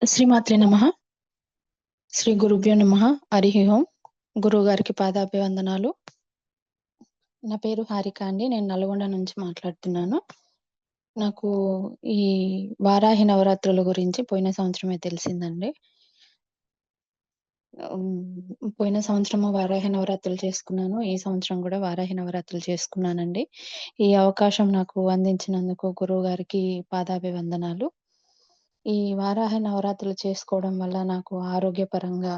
శ్రీమాత్రే నమః. శ్రీ గురుభ్యో నమః. హరిః ఓం. గురువుగారికి పాదాభివందనాలు. నా పేరు హారిక అండి. నేను నల్గొండ నుంచి మాట్లాడుతున్నాను. నాకు ఈ వారాహి నవరాత్రుల గురించి పోయిన సంవత్సరమే తెలిసిందండి. పోయిన సంవత్సరము వారాహి నవరాత్రులు చేసుకున్నాను. ఈ సంవత్సరం గూడా వారాహి నవరాత్రులు చేసుకున్నానండి. ఈ అవకాశం నాకు అందించినందుకు గురువుగారికి పాదాభివందనాలు. ఈ వారాహి నవరాత్రులు చేసుకోవడం వల్ల నాకు ఆరోగ్యపరంగా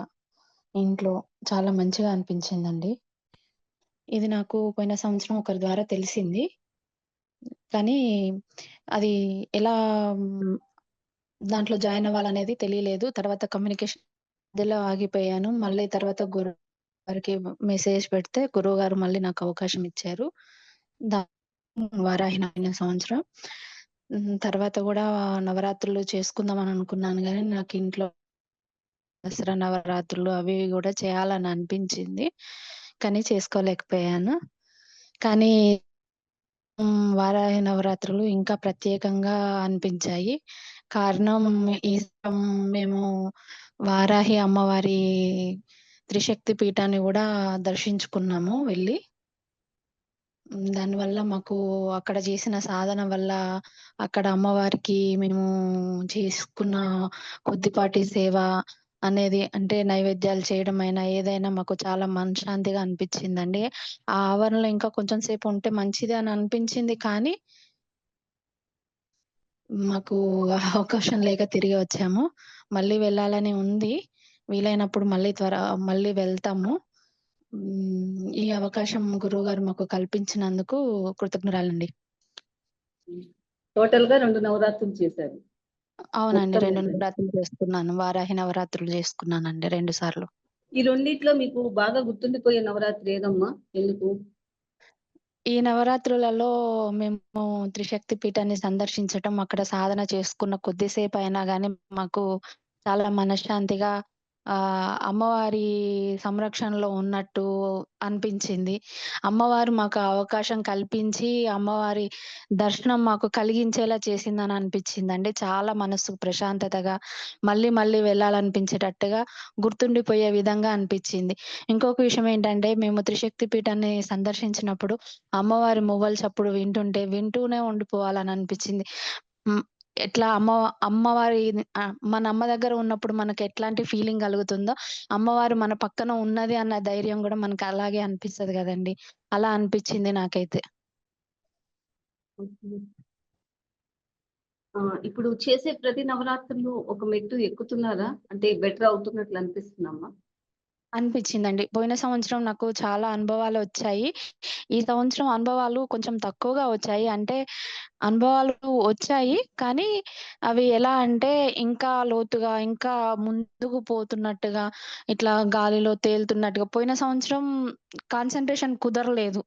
ఇంట్లో చాలా మంచిగా అనిపించిందండి. ఇది నాకు పోయిన సంవత్సరం ఒకరి ద్వారా తెలిసింది. కానీ అది ఎలా దాంట్లో జాయిన్ అవ్వాలనేది తెలియలేదు. తర్వాత కమ్యూనికేషన్ మధ్యలో ఆగిపోయాను. మళ్ళీ తర్వాత గురువుగారికి మెసేజ్ పెడితే గురువుగారు మళ్ళీ నాకు అవకాశం ఇచ్చారు. దా వారాహి పోయిన సంవత్సరం. తర్వాత గూడా నవరాత్రులు చేసుకుందామని అనుకున్నాను గానీ, నాకు ఇంట్లో దసరా నవరాత్రులు అవి ఇవి గూడా చేయాలని అనిపించింది. కానీ చేసుకోలేకపోయాను. కానీ వారాహి నవరాత్రులు ఇంకా ప్రత్యేకంగా అనిపించాయి. కారణం ఈ మేము వారాహి అమ్మవారి త్రిశక్తి పీఠాన్ని గూడా దర్శించుకున్నాము వెళ్లి. దానివల్ల మాకు అక్కడ చేసిన సాధన వల్ల, అక్కడ అమ్మవారికి మేము చేసుకున్న కొద్దిపాటి సేవ అనేది అంటే నైవేద్యాలు చేయడమైనా, ఏదైనా మాకు చాలా మనశ్శాంతిగా అనిపిచ్చిందండి. ఆ ఆవరణలో ఇంకా కొంచెం సేపు ఉంటే మంచిది అని అనిపించింది కానీ, మాకు అవకాశం లేక తిరిగి వచ్చాము. మళ్ళీ వెళ్ళాలని ఉంది. వీలైనప్పుడు మళ్ళీ వెళ్తాము. ఈ అవకాశం గురువుగారు మాకు కల్పించినందుకు కృతజ్ఞురాలండి. టోటల్‌గా 2 నవరాత్రులు చేశారు. అవునండి. మొత్తం 2 మీద. నవరాత్రులు చేసుకున్నాను. వారాహి నవరాత్రులు చేసుకున్నానండి 2 సార్లు. ఈ రెండిట్లో మీకు బాగా గుర్తుండిపోయే నవరాత్రి ఏదమ్మా? ఎందుకు? ఈ నవరాత్రులలో మేము త్రిశక్తి పీఠాన్ని సందర్శించటం, అక్కడ సాధన చేసుకున్న కొద్దిసేపయినా గానీ మాకు చాలా మనశ్శాంతిగా అమ్మవారి సంరక్షణలో ఉన్నట్టు అనిపించింది. అమ్మవారు మాకు అవకాశం కల్పించి, అమ్మవారి దర్శనం మాకు కలిగించేలా చేసిందని అనిపిచ్చిందండి. చాలా మనస్సుకు ప్రశాంతతగా, మళ్ళీ మళ్ళీ వెళ్ళాలనిపించేటట్టుగా, గుర్తుండిపోయే విధంగా అనిపిచ్చింది. ఇంకొక విషయం ఏంటంటే, మేము త్రిశక్తి పీఠాన్ని సందర్శించినప్పుడు అమ్మవారి మువ్వల చప్పుడు వింటూనే ఉండిపోవాలని అనిపిచ్చింది. హ్మ్. ఎట్లా అమ్మవారి మన అమ్మ దగ్గర ఉన్నప్పుడు మనకెట్లాంటి ఫీలింగ్ కలుగుతుందో, అమ్మవారు మన పక్కన ఉన్నది అన్న ధైర్యం గూడా మనకు అలాగే అనిపిస్తది గదండీ! అలా అనిపిచ్చింది నాకైతే. ఓకే. ఇప్పుడు చేసే ప్రతి నవరాత్రులు ఒక మెట్టు ఎక్కుతున్నారా? అంటే బెటర్ అవుతున్నట్లు అనిపిస్తుందమ్మా? అనిపిచ్చిందండి. పోయిన సంవత్సరం నాకు చాలా అనుభవాలొచ్చాయి. ఈ సంవత్సరం అనుభవాలు కొంచెం తక్కువగా వచ్చాయి. అంటే అనుభవాలు వచ్చాయి. కానీ అవి ఎలా అంటే ఇంకా లోతుగా, ఇంకా ముందుకు పోతున్నట్టుగా, ఇట్లా గాలిలో తేలుతున్నట్టుగా పోయిన సంవత్సరం కాన్సంట్రేషన్ కుదరలేదు.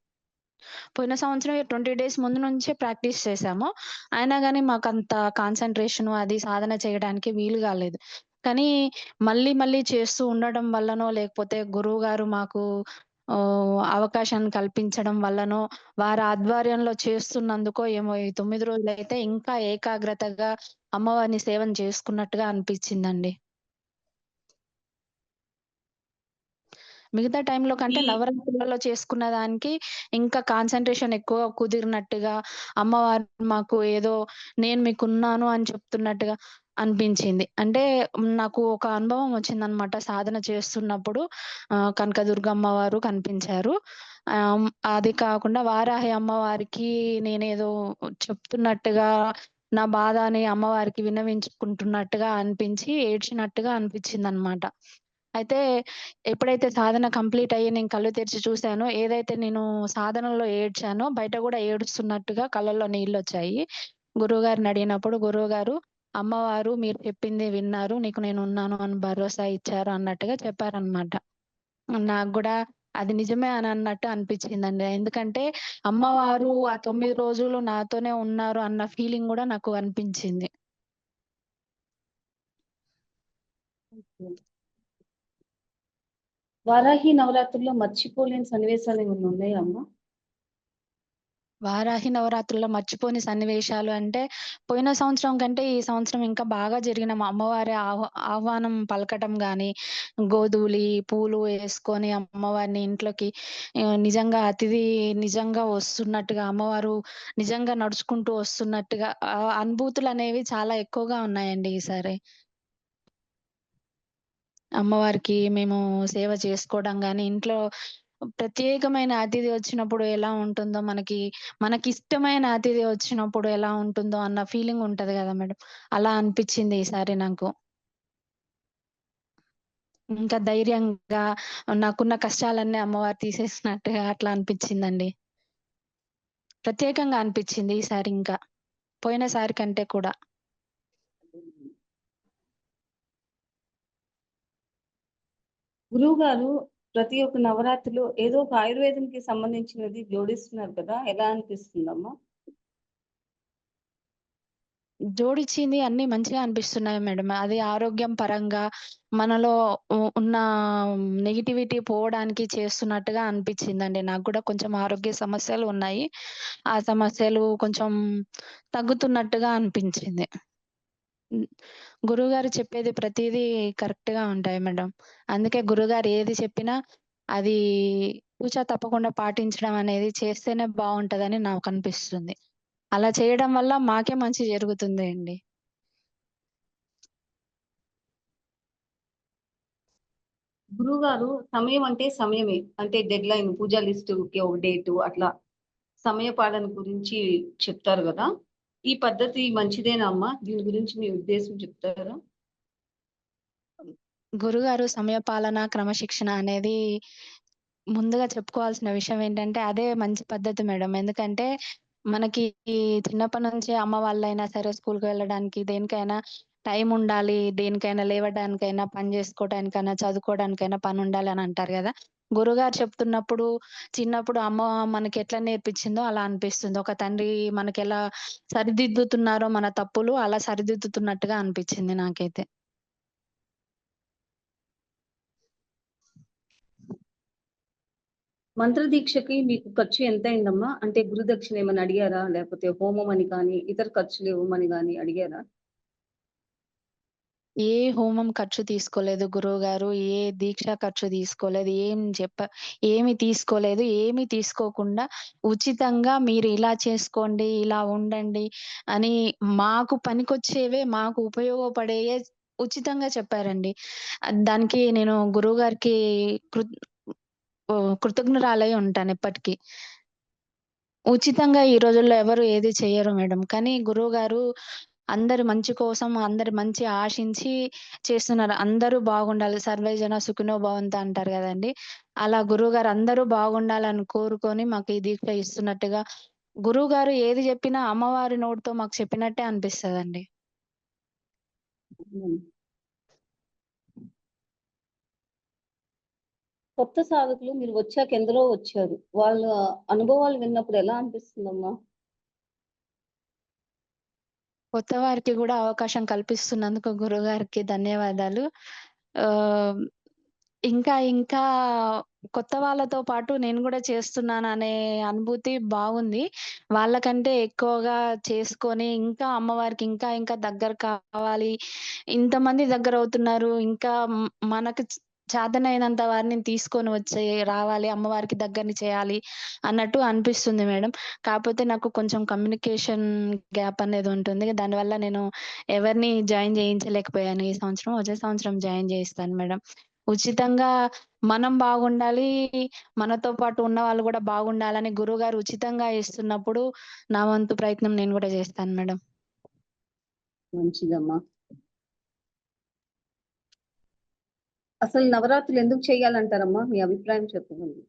పోయిన సంవత్సరం 20 డేస్ ముందు నుంచే ప్రాక్టీస్ చేశాము. అయినా గాని మాకంత కాన్సంట్రేషను అది సాధన చేయడానికి వీలు గాలేదు. కానీ మళ్ళీ మళ్ళీ చేస్తూ ఉండడం వల్లనో, లేకపోతే గురువుగారు మాకు అవకాశాన్ని కల్పించడం వల్లనో, వారి ఆధ్వర్యంలో చేస్తున్నందుకో ఏమో ఈ 9 రోజులైతే ఇంకా ఏకాగ్రతగా అమ్మవారిని సేవను చేసుకున్నట్టుగా అనిపిచ్చిందండి. మిగతా టైంలో కంటే ఈ నవరాత్రులలో చేసుకున్న దానికి ఇంకా కాన్సంట్రేషన్ ఎక్కువ కుదిరినట్టుగా, అమ్మవారు మాకు ఏదో నేను మీకున్నాను అని చెప్తున్నట్టుగా అనిపించింది. అంటే నాకు ఒక అనుభవం వచ్చిందనమాట సాధన చేస్తున్నప్పుడు కనకదుర్గ అమ్మవారు కనిపించారు. అది కాకుండా వారాహి అమ్మవారికి నేనేదో చెప్తున్నట్టుగా నా బాధ అని అమ్మవారికి విన్నవించుకుంటున్నట్టుగా అనిపించి, ఏడ్చినట్టుగా అనిపించిందనమాట. అయితే ఎప్పుడైతే సాధన కంప్లీట్ అయ్యి నేను కళ్ళు తెరిచి చూసానో, ఏదైతే నేను సాధనలో ఏడ్చానో బయట గూడా ఏడుస్తున్నట్టుగా కళ్ళల్లో నీళ్లొచ్చాయి. గురువుగారిని అడిగినప్పుడు గురువుగారు, "అమ్మవారు మీరు చెప్పింది విన్నారు. నీకు నేనున్నాను అని భరోసా ఇచ్చారు" అన్నట్టుగా చెప్పారనమాట. నాకు గూడా అది నిజమే అని అన్నట్టు అనిపిచ్చిందండి. ఎందుకంటే అమ్మవారు ఆ 9 రోజులు నాతోనే ఉన్నారు అన్న ఫీలింగ్ గూడా నాకు అనిపించింది. ఓకే. వారాహి నవరాత్రుల్లో మర్చిపోలేని సన్నివేశాలేమన్నా ఉన్నాయా అమ్మ? వారాహి నవరాత్రుల్లో మర్చిపోని సన్నివేశాలు అంటే, పోయిన సంవత్సరం కంటే ఈ సంవత్సరం ఇంకా బాగా జరిగిన మా అమ్మవారి ఆహ్వానం పలకటం గాని, గోధూళి, పూలు యేసుకొని అమ్మవారిని ఇంట్లోకి నిజంగా అతిథి నిజంగా వస్తున్నట్టుగా, అమ్మవారు నిజంగా నడుచుకుంటూ వస్తున్నట్టుగా అనుభూతులనేవి చాలా ఎక్కువగా ఉన్నాయండి ఈసారి. అమ్మవారికి మేము సేవ చేసుకోవడం గాని, ఇంట్లో ప్రత్యేకమైన అతిథి వచ్చినప్పుడు ఎలా ఉంటుందో మనకిష్టమైన అతిథి వచ్చినప్పుడు ఎలా ఉంటుందో అన్న ఫీలింగ్ ఉంటది గదా మేడం! అలా అనిపిచ్చింది ఈసారి నాకు. ఇంకా ధైర్యంగా నాకున్న కష్టాలన్నీ అమ్మవారు తీసేసినట్టుగా అట్లా అనిపిచ్చిందండి. ప్రత్యేకంగా అనిపిచ్చింది ఈసారి ఇంకా. పోయినసారి కంటే కూడా. గురువుగారు ప్రతి ఒక్క నవరాత్రిలో ఏదో ఒక ఆయుర్వేదంకి సంబంధించినది జోడిస్తున్నారు కదా! ఎలా అనిపిస్తుందమ్మా? జోడిచ్చింది అన్నీ మంచిగా అనిపిస్తున్నాయి మేడం. అది ఆరోగ్యం పరంగా మనలో ఉన్న నెగటివిటీ పోవడానికి చేస్తున్నట్టుగా అనిపిచ్చిందండి. నాకు గూడా కొంచెం ఆరోగ్య సమస్యలు ఉన్నాయి. ఆ సమస్యలు కొంచెం తగ్గుతున్నట్టుగా అనిపించింది. హ్మ్. గురువుగారు చెప్పేది ప్రతీదీ కరెక్ట్‌గా ఉంటాయి మేడం. అందుకే గురువుగారు ఏది చెప్పినా అది తూచా తప్పకుండా పాటించడం అనేది చేస్తేనే బావుంటదని నాకనిపిస్తుంది. అలా చేయడం వల్ల మాకే మంచి జరుగుతుంది అండి. గురువుగారు సమయం అంటే సమయమే. అంటే డెడ్‌లైన్ పూజా లిస్ట్‌కి ఒక డేటు అట్లా సమయ పాలన గురించి చెప్తారు గదా! ఈ పద్ధతి మంచిదేనా అమ్మా? దీని గురించి మీ ఉద్దేశం చెప్తారా? గురుగారు సమయపాలన, క్రమశిక్షణ అనేది ముందుగా చెప్పుకోవాల్సిన విషయం ఏంటంటే, అదే మంచి పద్ధతి మేడం. ఎందుకంటే, మనకి ఈ చిన్నప్పటి నుంచే అమ్మ వాళ్ళైనా సరే స్కూలుకి వెళ్ళడానికి, దేనికైనా టైముండాలి. దేనికైనా లేవడానికైనా, పని జేసుకోవడానికైనా, చదువుకోవడానికైనా పనుండాలి అని అంటారు గదా! గురుగారు చెప్తున్నప్పుడు, చిన్నప్పుడు అమ్మ మనకెట్లా నేర్పించిందో అలా అనిపిస్తుంది. ఒక తండ్రి మనకెలా సరిదిద్దుతున్నారో మన తప్పులు, అలా సరిదిద్దుతున్నట్టుగా అనిపిచ్చింది నాకైతే. మంత్రదీక్షకి మీకు ఖర్చు ఎంతయిందమ్మా? అంటే గురుదక్షిణ ఏమన్నా అడిగారా? లేకపోతే హోమం అని కానీ, ఇతర ఖర్చులు ఇవ్వమని గాని అడిగారా? ఏ హోమం ఖర్చు తీసుకోలేదు గురువుగారు. ఏ దీక్ష ఖర్చు తీసుకోలేదు. ఏమి తీసుకోలేదు. ఏమి తీసుకోకుండా ఉచితంగా మీరు ఇలా చేసుకోండి, ఇలా ఉండండి అని మాకు పనికొచ్చేవే, మాకు ఉపయోగపడేయే ఉచితంగా చెప్పారండి. దానికి నేను గురువుగారికి కృత్ కృతజ్ఞురాలై ఉంటాను ఎప్పటికి. ఉచితంగా ఈ రోజుల్లో ఎవరు ఏది చెయ్యరు మేడం. కానీ గురువుగారు అందరి మంచి కోసం, అందరి మంచి ఆశించి చేస్తున్నారు. అందరూ బాగుండాలి. సర్వే జన సుఖినో భవంతు అంటారు గదండీ! అలా గురువుగారు అందరూ బాగుండాలని కోరుకొని మాకు ఈ దీక్ష ఇస్తున్నట్టుగా గురువుగారు ఏది జెప్పినా అమ్మవారి నోటితో మాకు చెప్పినట్టే అనిపిస్తదండి. హ్మ్. కొత్త సాధకులు మీరు వచ్చాక ఎందరో వచ్చారు. వాళ్ళ అనుభవాలు విన్నప్పుడు ఎలా అనిపిస్తుందమ్మా? కొత్త వారికి గూడా అవకాశం కల్పిస్తున్నందుకు గురువుగారికి ధన్యవాదాలు. ఆహ్, ఇంకా కొత్త వాళ్ళతో పాటు నేను గూడా చేస్తున్నాననే అనుభూతి బాగుంది. వాళ్ళకంటే ఎక్కువగా చేసుకొని ఇంకా అమ్మవారికి ఇంకా దగ్గర కావాలి. ఇంతమంది దగ్గరవుతున్నారు. ఇంకా మనకు చేతనైనంత వారిని తీసుకొని రావాలి. అమ్మవారికి దగ్గరని చేయాలి అన్నట్టు అనిపిస్తుంది మేడం. కాపోతే నాకు కొంచెం కమ్యూనికేషన్ గ్యాప్ అనేది ఉంటుంది. దానివల్ల నేను ఎవరిని జాయిన్ చేయించలేకపోయాను ఈ సంవత్సరం. వచ్చే సంవత్సరం జాయిన్ చేయిస్తాను మేడం. ఉచితంగా మనం బాగుండాలి. మనతో పాటు ఉన్నవాళ్ళు గూడా బాగుండాలని గురువుగారు ఉచితంగా ఇస్తున్నప్పుడు, నా వంతు ప్రయత్నం నేను గూడా జేస్తాను మేడం. మంచిదమ్మా. అసలు నవరాత్రులు ఎందుకు చేయాలంటారమ్మా? మీ అభిప్రాయం చెప్పగలరు?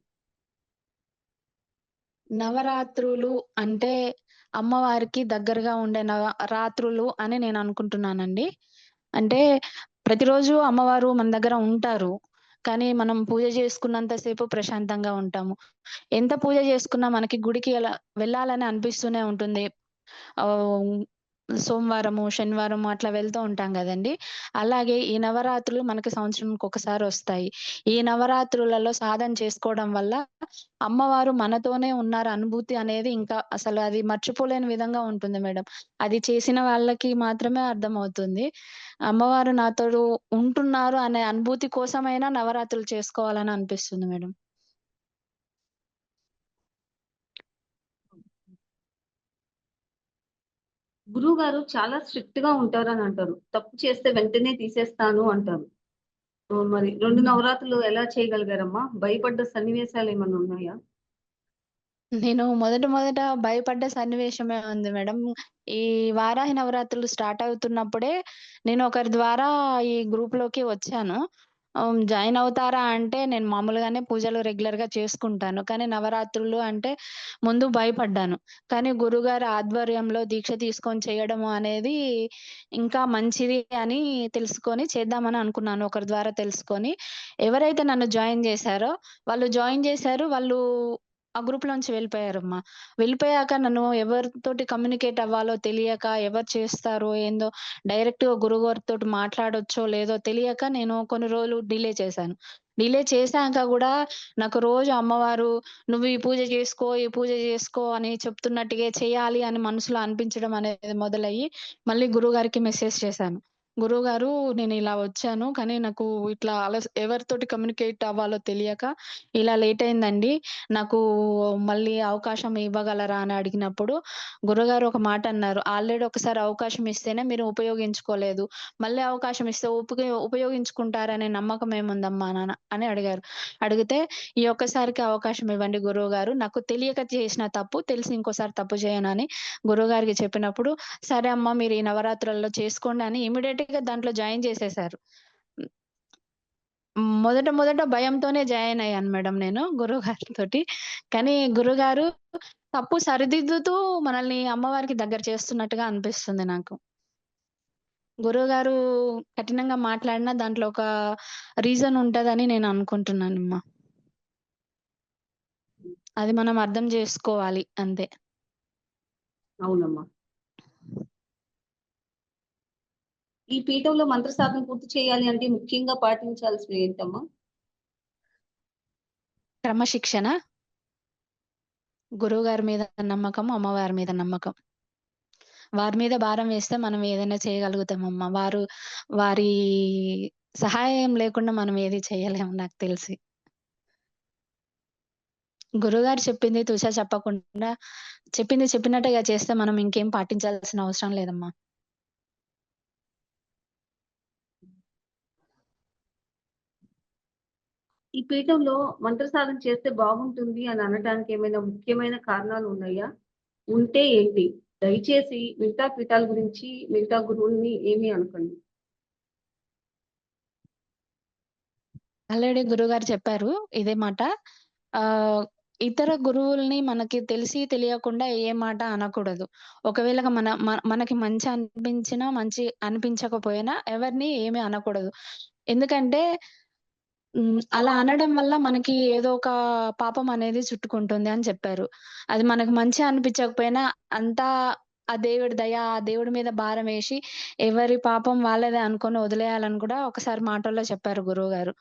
నవరాత్రులు అంటే అమ్మవారికి దగ్గరగా ఉండే రాత్రులు అని నేను అనుకుంటున్నానండి. అంటే ప్రతిరోజు అమ్మవారు మన దగ్గర ఉంటారు. కానీ మనం పూజ చేసుకున్నంత సేపు ప్రశాంతంగా ఉంటాము. ఎంత పూజ చేసుకున్నా మనకి గుడికి అలా వెళ్ళాలని అనిపిస్తూనే ఉంటుంది. ఆహ్, సోమవారము, శనివారము అట్లా వెళ్తూ ఉంటాం గదండీ! అలాగే ఈ నవరాత్రులు మనకి సంవత్సరంకొకసారొస్తాయి. ఈ నవరాత్రులలో సాధన చేసుకోవడం వల్ల అమ్మవారు మనతోనే ఉన్నారు అనుభూతి అనేది ఇంకా అసలు అది మర్చిపోలేని విధంగా ఉంటుంది మేడం. అది చేసిన వాళ్ళకి మాత్రమే అర్థమవుతుంది. అమ్మవారు నాతోడు ఉంటున్నారు అనే అనుభూతి కోసమైనా నవరాత్రులు చేసుకోవాలని అనిపిస్తుంది మేడం. గురువుగారు చాలా స్ట్రిక్ట్‌గా ఉంటారని అంటారు. తప్పు చేస్తే వెంటనే తీసేస్తాను అంటారు. మరి 2 నవరాత్రులు ఎలా చేయగలిగారమ్మా? భయపడ్డ సన్నివేశాలేమన్నా ఉన్నాయా? నేను మొదట భయపడ్డ సన్నివేశమే ఉంది మేడం. ఈ వారాహి నవరాత్రులు స్టార్ట్ అవుతున్నప్పుడే నేను ఒకరి ద్వారా ఈ గ్రూప్‌లోకి వచ్చాను. జాయిన్ అవుతారా అంటే నేను మామూలుగానే పూజలు రెగ్యులర్‌గా చేసుకుంటాను. కానీ నవరాత్రులు అంటే ముందు భయపడ్డాను. కానీ గురుగారి ఆధ్వర్యంలో దీక్ష తీసుకొని చేయడము అనేది ఇంకా మంచిది అని తెలుసుకొని చేద్దామని అనుకున్నాను. ఒకరి ద్వారా తెలుసుకొని. ఎవరైతే నన్ను జాయిన్ జేశారో వాళ్ళు జాయిన్ జేశారు. వాళ్ళు ఆ గ్రూప్‌లోంచి వెళ్ళిపోయారమ్మా. వెళ్ళిపోయాక నన్ను ఎవరితోటి కమ్యూనికేట్ అవ్వాలో తెలియక, ఎవరు చేస్తారో ఏందో డైరెక్ట్‌గా గురువుగారితోటి మాట్లాడొచ్చో లేదో తెలియక నేను కొన్ని రోజులు డిలే చేశాను. డిలే చేశాక గూడా నాకు రోజు అమ్మవారు "నువ్వు ఈ పూజ చేసుకో, ఈ పూజ చేసుకో" అని చెప్తున్నట్టుగే చేయాలి అని మనసులో అనిపించడం అనేది మొదలయ్యి, మళ్ళీ గురువుగారికి మెసేజ్ చేశాను. గురువుగారు నేనిలా వచ్చాను. కానీ నాకు ఇట్లా ఎవరితోటి కమ్యూనికేట్ అవ్వాలో తెలియక ఇలా లేట్ అయిందండి. నాకు మళ్ళీ అవకాశం ఇవ్వగలరా అని అడిగినప్పుడు, గురుగారు ఒక మాట అన్నారు. ఆల్రెడీ ఒకసారి అవకాశం ఇస్తేనే మీరు ఉపయోగించుకోలేదు. మళ్ళీ అవకాశం ఇస్తే ఉపయోగించుకుంటారనే నమ్మకం ఏముందమ్మా అని అడిగారు. అడిగితే, "ఈ ఒక్కసారికి అవకాశం ఇవ్వండి గురువుగారు. నాకు తెలియక చేసిన తప్పు, తెలిసి ఇంకోసారి తప్పు చేయనని" గురువుగారికి చెప్పినప్పుడు, "సరే అమ్మ మీరు ఈ నవరాత్రులలో చేసుకోండి" అని ఇమ్మీడియేట్‌గా దాంట్లో జాయిన్ చేసేశారు. మొదట భయంతోనే జాయిన్ అయ్యాను మేడం నేను గురువుగారితోటి. కానీ గురువుగారు తప్పు సరిదిద్దుతూ మనల్ని అమ్మవారికి దగ్గర చేస్తున్నట్టుగా అనిపిస్తుంది నాకు. గురువుగారు కఠినంగా మాట్లాడినా దాంట్లో ఒక రీజన్ ఉంటదని నేను అనుకుంటున్నానమ్మా. అది మనం అర్థం జేసుకోవాలి అంతే. అవునమ్మా. ఈ పీఠంలో మంత్ర సాధన పూర్తి చేయాలి అంటే ముఖ్యంగా పాటించాల్సినవి ఏంటమ్మా? క్రమశిక్షణ, గురువుగారి మీద నమ్మకం, అమ్మవారి మీద నమ్మకం. వారి మీద భారం వేస్తే మనం ఏదైనా చేయగలుగుతామమ్మా. వారి సహాయం లేకుండా మనం ఏది చేయలేము నాకు తెలిసి. గురువుగారు చెప్పింది తుచ చెప్పకుండా చెప్పింది చెప్పినట్టుగా చేస్తే మనం ఇంకేం పాటించాల్సిన అవసరం లేదమ్మా. ఈ పీఠంలో మంత్ర సాధన చేస్తే బాగుంటుంది అని అనటానికి ఏమైనా ముఖ్యమైన కారణాలు ఉన్నాయా? ఉంటే ఏంటి? దయచేసి మిగతా పీఠాల గురించి మిగతా గురువుల్ని ఏమీ అనకండి. ఆల్రెడీ గురువుగారు చెప్పారు ఇదే మాట. ఆహ్, ఇతర గురువుల్ని మనకి తెలిసి తెలియకుండా ఏ మాట అనకూడదు. ఒకవేళ మనకి మంచి అనిపించినా, మంచి అనిపించకపోయినా ఎవరిని ఏమి అనకూడదు. ఎందుకంటే అలా అనడం వల్ల మనకి ఏదో ఒక పాపం అనేది చుట్టుకుంటుంది అని చెప్పారు. అది మనకు మంచి అనిపించకపోయినా అంతా ఆ దేవుడి దయ, ఆ దేవుడి మీద భారమేసి ఎవరి పాపం వాళ్ళదే అనుకోని వదిలేయాలని కూడా ఒకసారి మాటల్లో చెప్పారు గురువుగారు.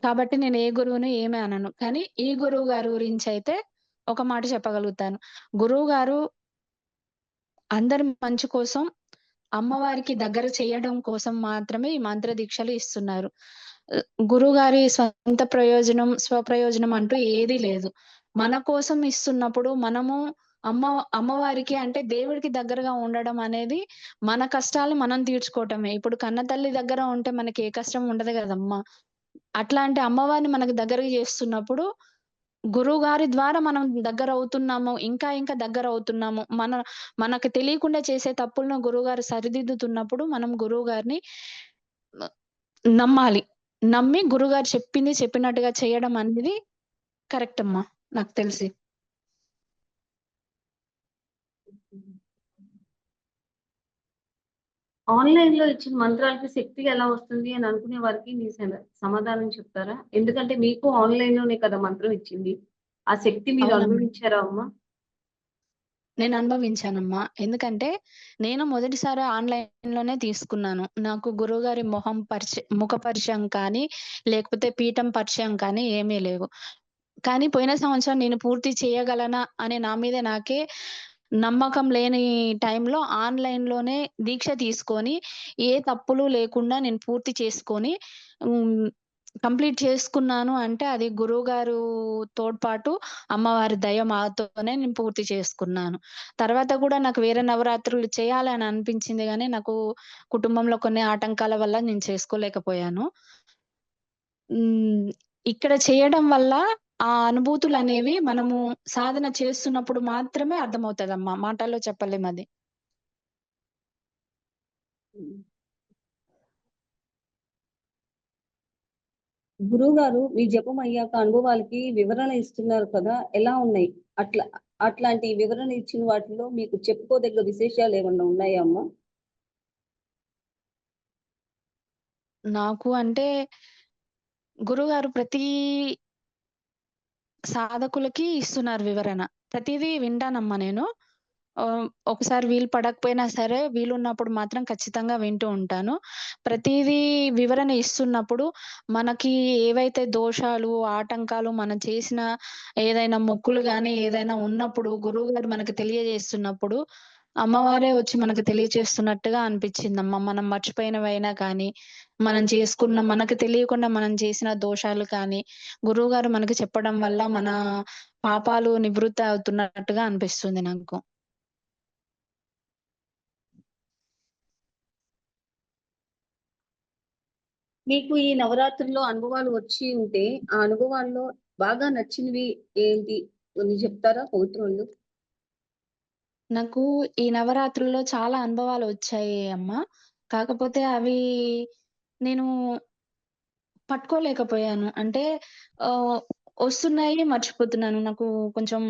కాబట్టి నేను ఏ గురువుని ఏమి అనను. కానీ ఈ గురువు గారి గురించైతే ఒక మాట చెప్పగలుగుతాను. గురువుగారు అందరి మంచి కోసం, అమ్మవారికి దగ్గర చేయడం కోసం మాత్రమే ఈ మంత్ర దీక్షలు ఇస్తున్నారు. గురువుగారి స్వంత ప్రయోజనం, స్వప్రయోజనం అంటూ ఏదీ లేదు. మన కోసం ఇస్తున్నప్పుడు మనము అమ్మ అమ్మవారికి అంటే దేవుడికి దగ్గరగా ఉండడం అనేది మన కష్టాలు మనం తీర్చుకోవటమే. ఇప్పుడు కన్నతల్లి దగ్గర ఉంటే మనకి ఏ కష్టం ఉండదు గదమ్మా! అట్లాంటి అమ్మవారిని మనకు దగ్గరకి చేస్తున్నప్పుడు గురువుగారి ద్వారా మనం దగ్గరవుతున్నాము. ఇంకా దగ్గరవుతున్నాము. మనకు తెలియకుండా చేసే తప్పులను గురువుగారు సరిదిద్దుతున్నప్పుడు మనం గురువుగారిని మ నమ్మాలి. నమ్మి గురువుగారు చెప్పింది చెప్పినట్టుగా చేయడం అనేది కరెక్ట్ అమ్మా నాకు తెలిసి. ఆన్‌లైన్‌లో ఇచ్చిన మంత్రాలకి శక్తి ఎలా వస్తుంది అని అనుకునే వారికి మీ సమాధానం చెప్తారా? ఎందుకంటే మీకు ఆన్‌లైన్‌లోనే కదా మంత్రం ఇచ్చింది. ఆ శక్తి మీరు అవునమ్మా. అనుభవించారా అమ్మా? నేను అనుభవించానమ్మా. ఎందుకంటే, నేను మొదటిసారి ఆన్‌లైన్‌లోనే తీసుకున్నాను. నాకు గురువుగారి ముఖ పరిచయం కానీ, లేకపోతే పీఠం పరిచయం కానీ ఏమీ లేవు. కానీ పోయిన సంవత్సరం నేను పూర్తి చేయగలనా అనే నా మీద నాకే నమ్మకం లేని టైంలో ఆన్‌లైన్‌లోనే దీక్ష తీసుకొని, ఏ తప్పులు లేకుండా నేను పూర్తి చేసుకొని హ్మ్. కంప్లీట్ చేసుకున్నాను అంటే అది గురువుగారు తోడ్పాటు, అమ్మవారి దయ మాతోనే నేను పూర్తి చేసుకున్నాను. తర్వాత గూడా నాకు వేరే నవరాత్రులు చేయాలని అనిపించింది గానీ, నాకు కుటుంబంలో కొన్ని ఆటంకాల వల్ల నేను చేసుకోలేకపోయాను. హ్మ్. ఇక్కడ చేయడం వల్ల ఆ అనుభూతులనేవి మనము సాధన చేస్తున్నప్పుడు మాత్రమే అర్థమవుతదమ్మా. మాటల్లో చెప్పలేమది. హ్మ్. గురువుగారు మీ జపం అయ్యాక అనుభవాలకి వివరణ ఇస్తున్నారు కదా! ఎలా ఉన్నాయి? అట్లా అట్లాంటి వివరణ ఇచ్చిన వాటిలో మీకు చెప్పుకోదగ్గ విశేషాలేమన్నా ఉన్నాయా అమ్మా? నాకు అంటే గురువుగారు ప్రతీ సాధకులకి ఇస్తున్నారు వివరణ. ప్రతీదీ వింటానమ్మా నేను. ఒకసారి వీలు పడకపోయినా సరే, వీలున్నప్పుడు మాత్రం ఖచ్చితంగా వింటూ ఉంటాను. ప్రతీదీ వివరణ ఇస్తున్నప్పుడు, మనకి ఏవైతే దోషాలు, ఆటంకాలు మనం చేసిన ఏదైనా మొక్కులు గాని, ఏదైనా ఉన్నప్పుడు గురువుగారు మనకు తెలియజేస్తున్నప్పుడు, అమ్మవారే వచ్చి మనకు తెలియచేస్తున్నట్టుగా అనిపిచ్చిందమ్మా. మనం మర్చిపోయినవైనా కానీ, మనకు తెలియకుండా మనం చేసిన దోషాలు కానీ, గురువుగారు మనకి చెప్పడం వల్ల మన పాపాలు నివృత్తి అవుతున్నట్టుగా అనిపిస్తుంది నాకు. మీకు ఈ నవరాత్రుల్లో అనుభవాలు వచ్చి ఉంటే, ఆ అనుభవాల్లో బాగా నచ్చినవి ఏంటి? కొన్ని చెప్తారా పవిత్రులు? నాకు ఈ నవరాత్రుల్లో చాలా అనుభవాలొచ్చాయి అమ్మ. కాకపోతే అవి నేను పట్టుకోలేకపోయాను. అంటే ఆహ్, వస్తున్నాయి మర్చిపోతున్నాను. నాకు కొంచెం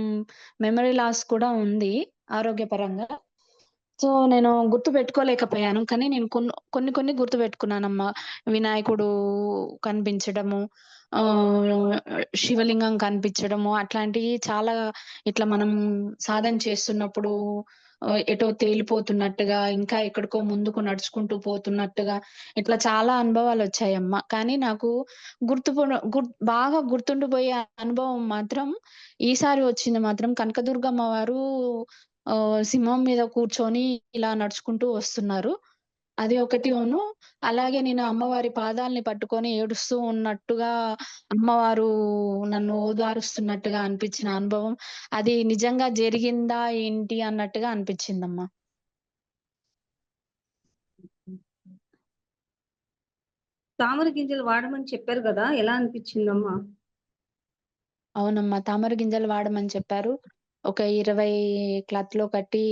మెమరీ లాస్ కూడా ఉంది ఆరోగ్యపరంగా. సో, నేను గుర్తుపెట్టుకోలేకపోయాను. కానీ నేను కొన్ని కొన్ని గుర్తుపెట్టుకున్నానమ్మా. వినాయకుడు కనిపించడము, ఆహ్, శివలింగం కనిపించడము అట్లాంటియి చాలా ఇట్లా మనం సాధన చేస్తున్నప్పుడు ఎటో తేలిపోతున్నట్టుగా, ఇంకా ఎక్కడికో ముందుకు నడుచుకుంటూ పోతున్నట్టుగా ఇట్లా చాలా అనుభవాలొచ్చాయమ్మా. కానీ నాకు బాగా గుర్తుండిపోయే అనుభవం మాత్రం ఈసారి వచ్చింది మాత్రం కనకదుర్గమ్మ వారు సింహం మీద కూర్చొని ఇలా నడుచుకుంటూ వస్తున్నారు. అది ఒకటిను. అలాగే నేను అమ్మవారి పాదాల్ని పట్టుకొని ఏడుస్తూ ఉన్నట్టుగా అమ్మవారు నన్ను ఓదారుస్తున్నట్టుగా అనిపించిన అనుభవం. అది నిజంగా జరిగిందా ఏంటి అన్నట్టుగా అనిపించిందమ్మా. తామర గింజలు వాడమని చెప్పారు గదా! ఎలా అనిపిచ్చిందమ్మా? అవునమ్మా. తామర గింజలు వాడమని చెప్పారు. ఒక 20 క్లాత్‌లో కట్టి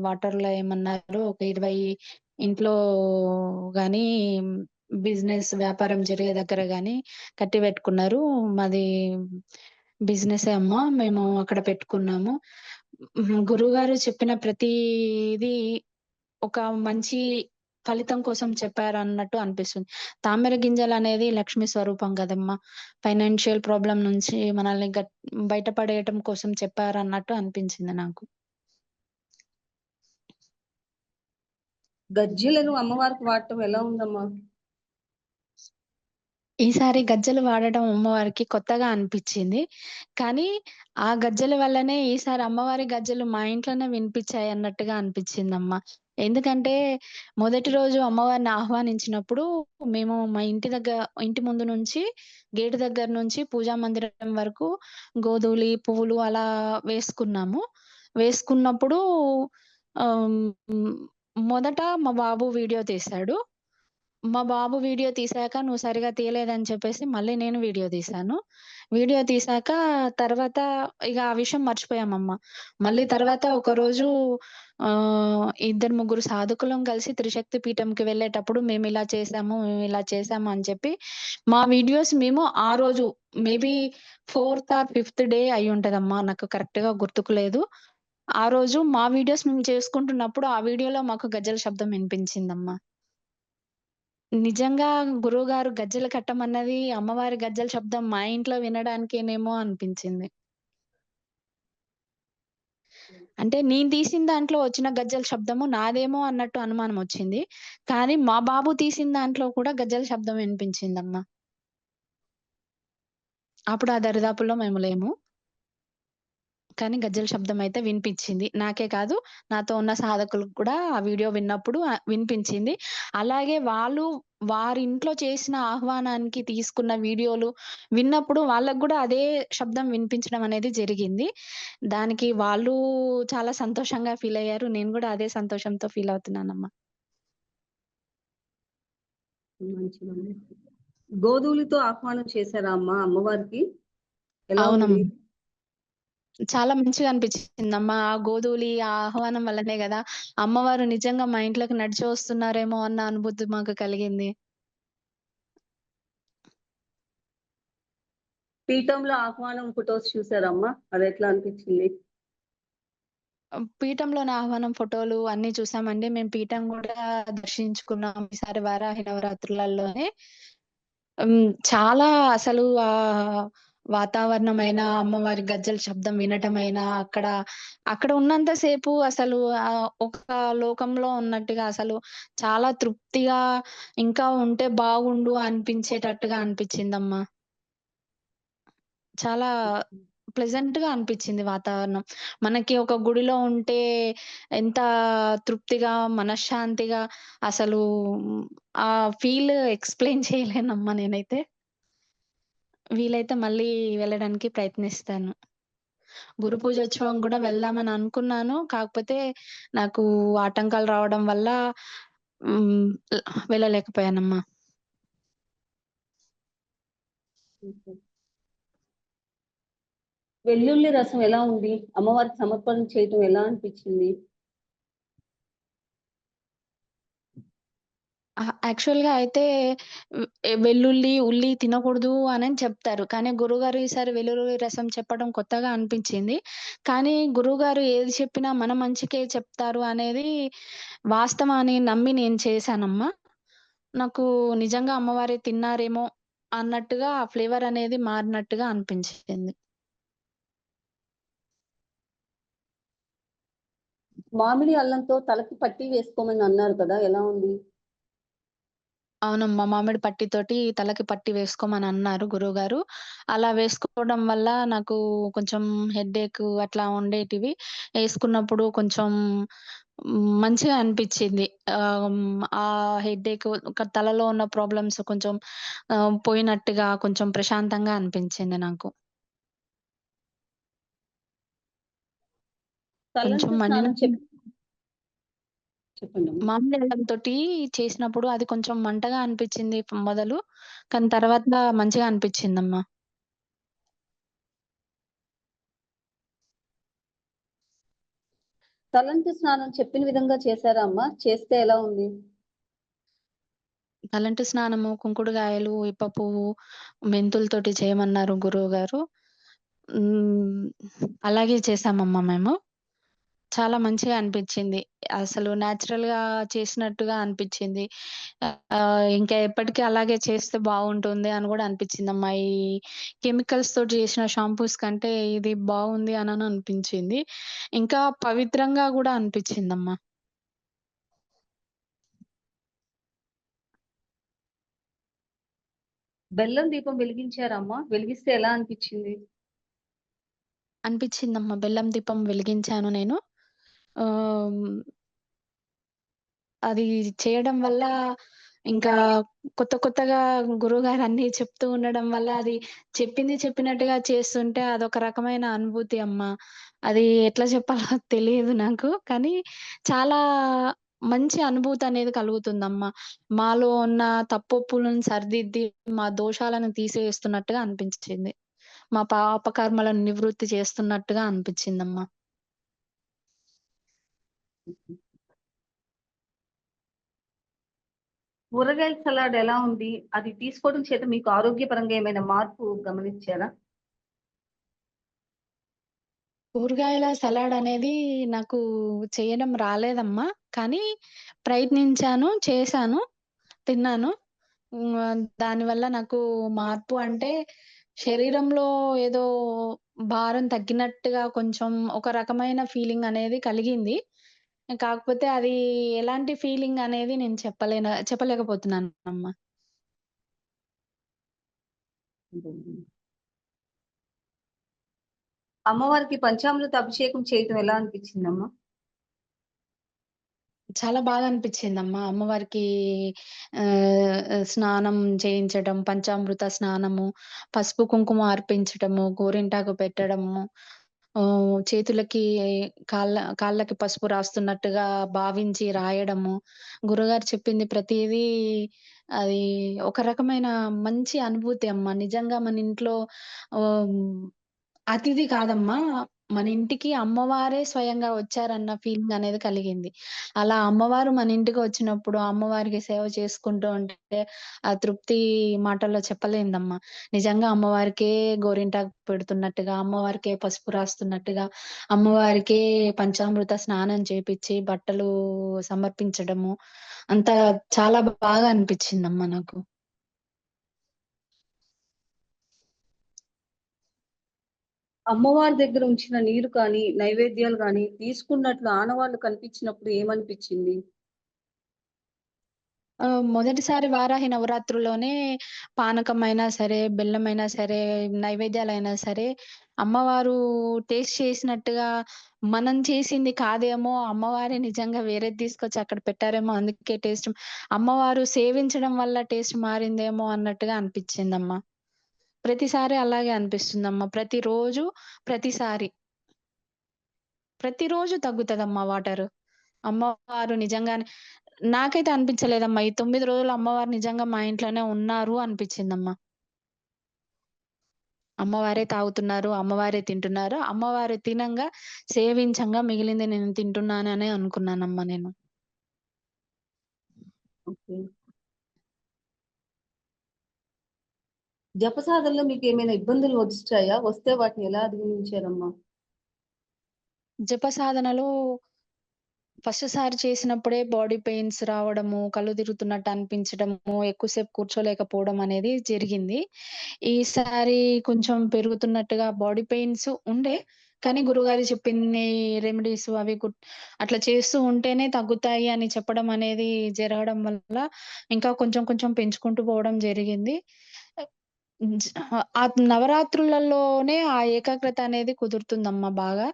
వాటర్‌లో ఏయమన్నారు. ఒక 20 ఇంట్లో గాని వ్యాపారం జరిగే దగ్గర గాని కట్టి పెట్టుకున్నారు. మాది బిజినెసే అమ్మా. మేము అక్కడ పెట్టుకున్నాము. గురువుగారు చెప్పిన ప్రతీది ఒక మంచి ఫలితం కోసం చెప్పారన్నట్టు అనిపిస్తుంది. తామర గింజలనేది లక్ష్మి స్వరూపం గదమ్మా! ఫైనాన్షియల్ ప్రాబ్లమ్ నుంచి మనల్ని బయటపడేయటం కోసం చెప్పారన్నట్టు అనిపించింది నాకు. గజ్జెలను అమ్మవారికి వాడటం ఎలా ఉందమ్మా? ఈసారి గజ్జెలు వాడడం అమ్మవారికి కొత్తగా అనిపిచ్చింది. కానీ, ఆ గజ్జెల వల్లనే ఈసారి అమ్మవారి గజ్జెలు మా ఇంట్లోనే వినిపిచ్చాయన్నట్టుగా అనిపిచ్చిందమ్మ. ఎందుకంటే, మొదటి రోజు అమ్మవారిని ఆహ్వానించినప్పుడు మేము మా ఇంటి ముందు నుంచి గేటు దగ్గర నుంచి పూజా మందిరం వరకు గోధూళి, పువ్వులు అలా వేసుకున్నాము. వేసుకున్నప్పుడు హ్మ్, మొదట మా బాబు వీడియో తీశాడు. మా బాబు వీడియో తీశాక నువ్వు సరిగ్గా తీయలేదని చెప్పేసి మళ్ళీ నేను వీడియో తీశాను. వీడియో తీశాక తర్వాత ఇగ ఆ విషయం మర్చిపోయామమ్మ. మళ్ళీ తర్వాత ఒకరోజు ఇద్దరు, ముగ్గురు సాధకులం కలిసి త్రిశక్తి పీఠంకి వెళ్ళేటప్పుడు మేమిలా చేశాము అని చెప్పి మా వీడియోస్ మేము ఆ రోజు maybe fourth or fifth day అయ్యుంటదమ్మా. నాకు కరెక్ట్‌గా గుర్తుకు లేదు. ఆ రోజు మా వీడియోస్ మేము చేసుకుంటున్నప్పుడు ఆ వీడియోలో మాకు గజ్జెల శబ్దం వినిపించిందమ్మ. నిజంగా గురువుగారు గజ్జెలు కట్టమన్నది అమ్మవారి గజ్జెల శబ్దం మా ఇంట్లో వినడానికేనేమో అనిపించింది. అంటే నేను తీసిన దాంట్లో వచ్చిన గజ్జెల శబ్దము నాదేమో అన్నట్టు అనుమానమొచ్చింది. కానీ మా బాబు తీసిన దాంట్లో కూడా గజ్జెల శబ్దం వినిపించిందమ్మా. అప్పుడు ఆ దరిదాపుల్లో మేము లేము. కానీ గజ్జెల శబ్దం అయితే వినిపిచ్చింది. నాకే కాదు, నాతో ఉన్న సాధకులకు కూడా ఆ వీడియో విన్నప్పుడు వినిపించింది. అలాగే వాళ్ళు వారింట్లో చేసిన ఆహ్వానానికి తీసుకున్న వీడియోలు విన్నప్పుడు వాళ్ళకి గూడా అదే శబ్దం వినిపించడం అనేది జరిగింది. దానికి వాళ్ళు చాలా సంతోషంగా ఫీలయ్యారు. నేను గూడా అదే సంతోషంతో ఫీలవుతున్నానమ్మా. మంచిదండి. గోధుమలతో ఆహ్వానం చేశారా అమ్మ అమ్మవారికి? ఎలా ఉంది? అవునమ్మా. చాలా మంచిగా అనిపించిందమ్మా. ఆ గోధూళి, ఆ ఆహ్వానం వల్లనే గదా! అమ్మవారు నిజంగా మా ఇంట్లోకి నడిచి వస్తున్నారేమో అన్న అనుభూతి మాకు కలిగింది. పీఠంలో ఆహ్వానం ఫోటోస్ చూసారా అమ్మ? అదెట్లా అనిపించింది? పీఠంలోని ఆహ్వానం ఫోటోలు అన్నీ చూసామండి. మేము పీఠం గూడా దర్శించుకున్నాం ఈసారి వారాహి నవరాత్రులలోనే. చాలా అసలు వాతావరణమైనా, అమ్మవారి గజ్జెల శబ్దం వినటమైనా, అక్కడ ఉన్నంత సేపు అసలు ఒక లోకంలో ఉన్నట్టుగా అసలు చాలా తృప్తిగా, ఇంకా ఉంటే బాగుండు అనిపించేటట్టుగా అనిపించిందమ్మా. చాలా ప్లెజెంట్‌గా అనిపిచ్చింది వాతావరణం. మనకి ఒక గుడిలో ఉంటే ఎంత తృప్తిగా, మనశ్శాంతిగా అసలు ఆ ఫీల్ ఎక్స్‌ప్లెయిన్ చేయలేనమ్మా నేనైతే. వీలైతే మళ్ళీ వెళ్ళడానికి ప్రయత్నిస్తాను. గురు పూజోత్సవం గూడా వెళ్దామని అనుకున్నాను. కాకపోతే నాకు ఆటంకాలు రావడం వల్ల హ్మ్. వెళ్ళలేకపోయానమ్మా. హుహు. వెల్లుల్లి రసం ఎలా ఉంది? అమ్మవారికి సమర్పణ చేయటం ఎలా అనిపించింది? యాక్చువల్‌గా అయితే వెల్లుల్లి, ఉల్లి తినకూడదు అనని చెప్తారు. కానీ గురువుగారు ఈసారి వెల్లుల్లి రసం చెప్పడం కొత్తగా అనిపించింది. కానీ గురువుగారు ఏది చెప్పినా మన మంచికే చెప్తారు అనేది వాస్తవం అని నమ్మి నేను చేశానమ్మా. నాకు నిజంగా అమ్మవారే తిన్నారేమో అన్నట్టుగా ఆ ఫ్లేవర్ అనేది మారినట్టుగా అనిపించింది. మామిడి అల్లంతో తలకి పట్టీ వేసుకోమని అన్నారు కదా! ఎలా ఉంది? అవునమ్మా. మామిడి పట్టితోటి తలకి పట్టి వేసుకోమనన్నారు గురువుగారు. అలా వేసుకోవడం వల్ల నాకు కొంచెం హెడ్‌ఏక్ అట్లా ఉండేటివి. యేసుకున్నప్పుడు కొంచెం మంచిగా అనిపిచ్చింది. ఆ హెడ్‌ఏక్ తలలో ఉన్న ప్రాబ్లమ్స్ కొంచెం పోయినట్టుగా కొంచెం ప్రశాంతంగా అనిపించింది నాకు. కొంచెం తలంటు స్నానం చెప్పండమ్మా. మామిడి అల్లంతోటి చేసినప్పుడు అది కొంచెం మంటగా అనిపిచ్చింది మొదలు. కానీ తర్వాత మంచిగా అనిపిచ్చిందమ్మా. తలంటు స్నానం చెప్పిన విధంగా చేశారా అమ్మ? చేస్తే ఎలా ఉంది? తలంటు స్నానము, కుంకుడుగాయలు, ఇప్ప పువ్వు, మెంతులతోటి చేయమన్నారు గురువుగారు. హ్మ్. అలాగే చేశామమ్మా మేము. చాలా మంచిగా అనిపిచ్చింది. అసలు నేచురల్‌గా చేసినట్టుగా అనిపిచ్చింది. ఇంకా ఎప్పటికి అలాగే చేస్తే బావుంటుంది అని గూడా అనిపిచ్చిందమ్మా. ఈ కెమికల్స్ తోటి చేసిన షాంపూస్ కంటే ఇది బావుంది అనని అనిపించింది. ఇంకా పవిత్రంగా గూడా అనిపిచ్చిందమ్మా. బెల్లం దీపం వెలిగించారా అమ్మ? వెలిగిస్తే ఎలా అనిపిచ్చింది? అనిపిచ్చిందమ్మా. బెల్లం దీపం వెలిగించాను నేను. ఆహ్, అది చేయడం వల్ల ఇంకా కొత్తగా గురువుగారు అన్నీ చెప్తూ ఉండడం వల్ల అది చెప్పింది చెప్పినట్టుగా చేస్తుంటే అదొక రకమైన అనుభూతి అమ్మా. అది ఎట్లా చెప్పాలో తెలియదు నాకు. కానీ చాలా మంచి అనుభూతనేది కలుగుతుందమ్మా. మాలో ఉన్న తప్పొప్పులను సరిదిద్ది మా దోషాలను తీసివేస్తున్నట్టుగా అనిపించింది. మా పాపకర్మలను నివృత్తి చేస్తున్నట్టుగా అనిపించిందమ్మా. కూరగాయల సలాడ్ ఎలా ఉంది? అది తీసుకోవడం చేత మీకు ఆరోగ్యపరంగా ఏమైనా మార్పు గమనించారా? కూరగాయల సలాడనేది నాకు చేయడం రాలేదమ్మా. కానీ ప్రయత్నించాను, చేశాను. తిన్నాను. దానివల్ల నాకు మార్పు అంటే శరీరంలో ఏదో భారం తగ్గినట్టుగా కొంచెం ఒక రకమైన ఫీలింగ్ అనేది కలిగింది. కాకపోతే అది ఎలాంటి ఫీలింగ్ అనేది నేను చెప్పలేకపోతున్నానమ్మా. అమ్మవారికి పంచామృత అభిషేకం చేయటం ఎలా అనిపించిందమ్మా? చాలా బాగా అనిపిచ్చిందమ్మా. అమ్మవారికి స్నానం చేయించడం, పంచామృత స్నానము, పసుపు, కుంకుమ అర్పించటము, గోరింటాకు పెట్టడము, చేతులకి కాళ్ళకి పసుపు రాస్తున్నట్టుగా భావించి రాయడము. గురుగారు చెప్పింది ప్రతీదీ అది ఒక రకమైన మంచి అనుభూతి అమ్మ. నిజంగా మన ఇంట్లో ఆహ్, అతిథి కాదమ్మా. మన ఇంటికి అమ్మవారే స్వయంగా వచ్చారన్న ఫీలింగ్ అనేది కలిగింది. అలా అమ్మవారు మన ఇంటికి వచ్చినప్పుడు, అమ్మవారికి సేవ చేసుకుంటూ ఉంటే, ఆ తృప్తి మాటల్లో చెప్పలేనిదమ్మా. నిజంగా అమ్మవారికే గోరింటాకు పెడుతున్నట్టుగా, అమ్మవారికే పసుపు రాస్తున్నట్టుగా, అమ్మవారికే పంచామృత స్నానం చేపిచ్చి, బట్టలు సమర్పించడము, అంతా చాలా బాగా అనిపిచ్చిందమ్మా నాకు. అమ్మవారి దగ్గర ఉంచిన నీరు కానీ, నైవేద్యాలు గానీ తీసుకున్నట్లు ఆనవాళ్లు కనిపించినప్పుడు ఏమనిపించింది? మొదటిసారి వారాహి నవరాత్రుల్లోనే పానకమైనా సరే, బెల్లమైనా సరే, నైవేద్యాలైనా సరే, అమ్మవారు టేస్ట్ చేసినట్టుగా మనం చేసింది కాదేమో, అమ్మవారే నిజంగా వేరేది తీసుకొచ్చి అక్కడ పెట్టారేమో, అందుకే టేస్ట్ అమ్మవారు సేవించడం వల్ల టేస్ట్ మారిందేమో అన్నట్టుగా అనిపిచ్చిందమ్మా. ప్రతిసారి అలాగే అనిపిస్తుందమ్మా. ప్రతిసారి. ప్రతిరోజు తగ్గుతదమ్మా వాటరు. అమ్మవారు నిజంగానే నాకైతే అనిపించలేదమ్మా. ఈ 9 రోజులు అమ్మవారు నిజంగా మా ఇంట్లోనే ఉన్నారు అనిపిచ్చిందమ్మా. అమ్మవారే తాగుతున్నారు, అమ్మవారే తింటున్నారు. అమ్మవారు తినంగా, సేవించంగా మిగిలింది నేను తింటున్నాననే అనుకున్నానమ్మా నేను. ఓకే. జపసాధనలో మీకేమైనా ఇబ్బందులు వచ్చాయా? వస్తే వాటిని ఎలా అధిగమించారమ్మా? జప సాధనలో ఫస్ట్ సారి చేసినప్పుడే బాడీ పెయిన్స్ రావడము, కళ్ళు తిరుగుతున్నట్టు అనిపించడము, ఎక్కువసేపు కూర్చోలేకపోవడం అనేది జరిగింది. ఈసారి కొంచెం పెరుగుతున్నట్టుగా బాడీ పెయిన్స్ ఉండే. కానీ గురువుగారు చెప్పిన్ని రెమెడీస్ అవి అట్లా చేస్తూ ఉంటేనే తగ్గుతాయి అని చెప్పడం అనేది జరగడం వల్ల ఇంకా కొంచెం కొంచెం పెంచుకుంటూ పోవడం జరిగింది. ఆ నవరాత్రులలోనే ఆ ఏకాగ్రత అనేది కుదురుతుందమ్మా బాగా.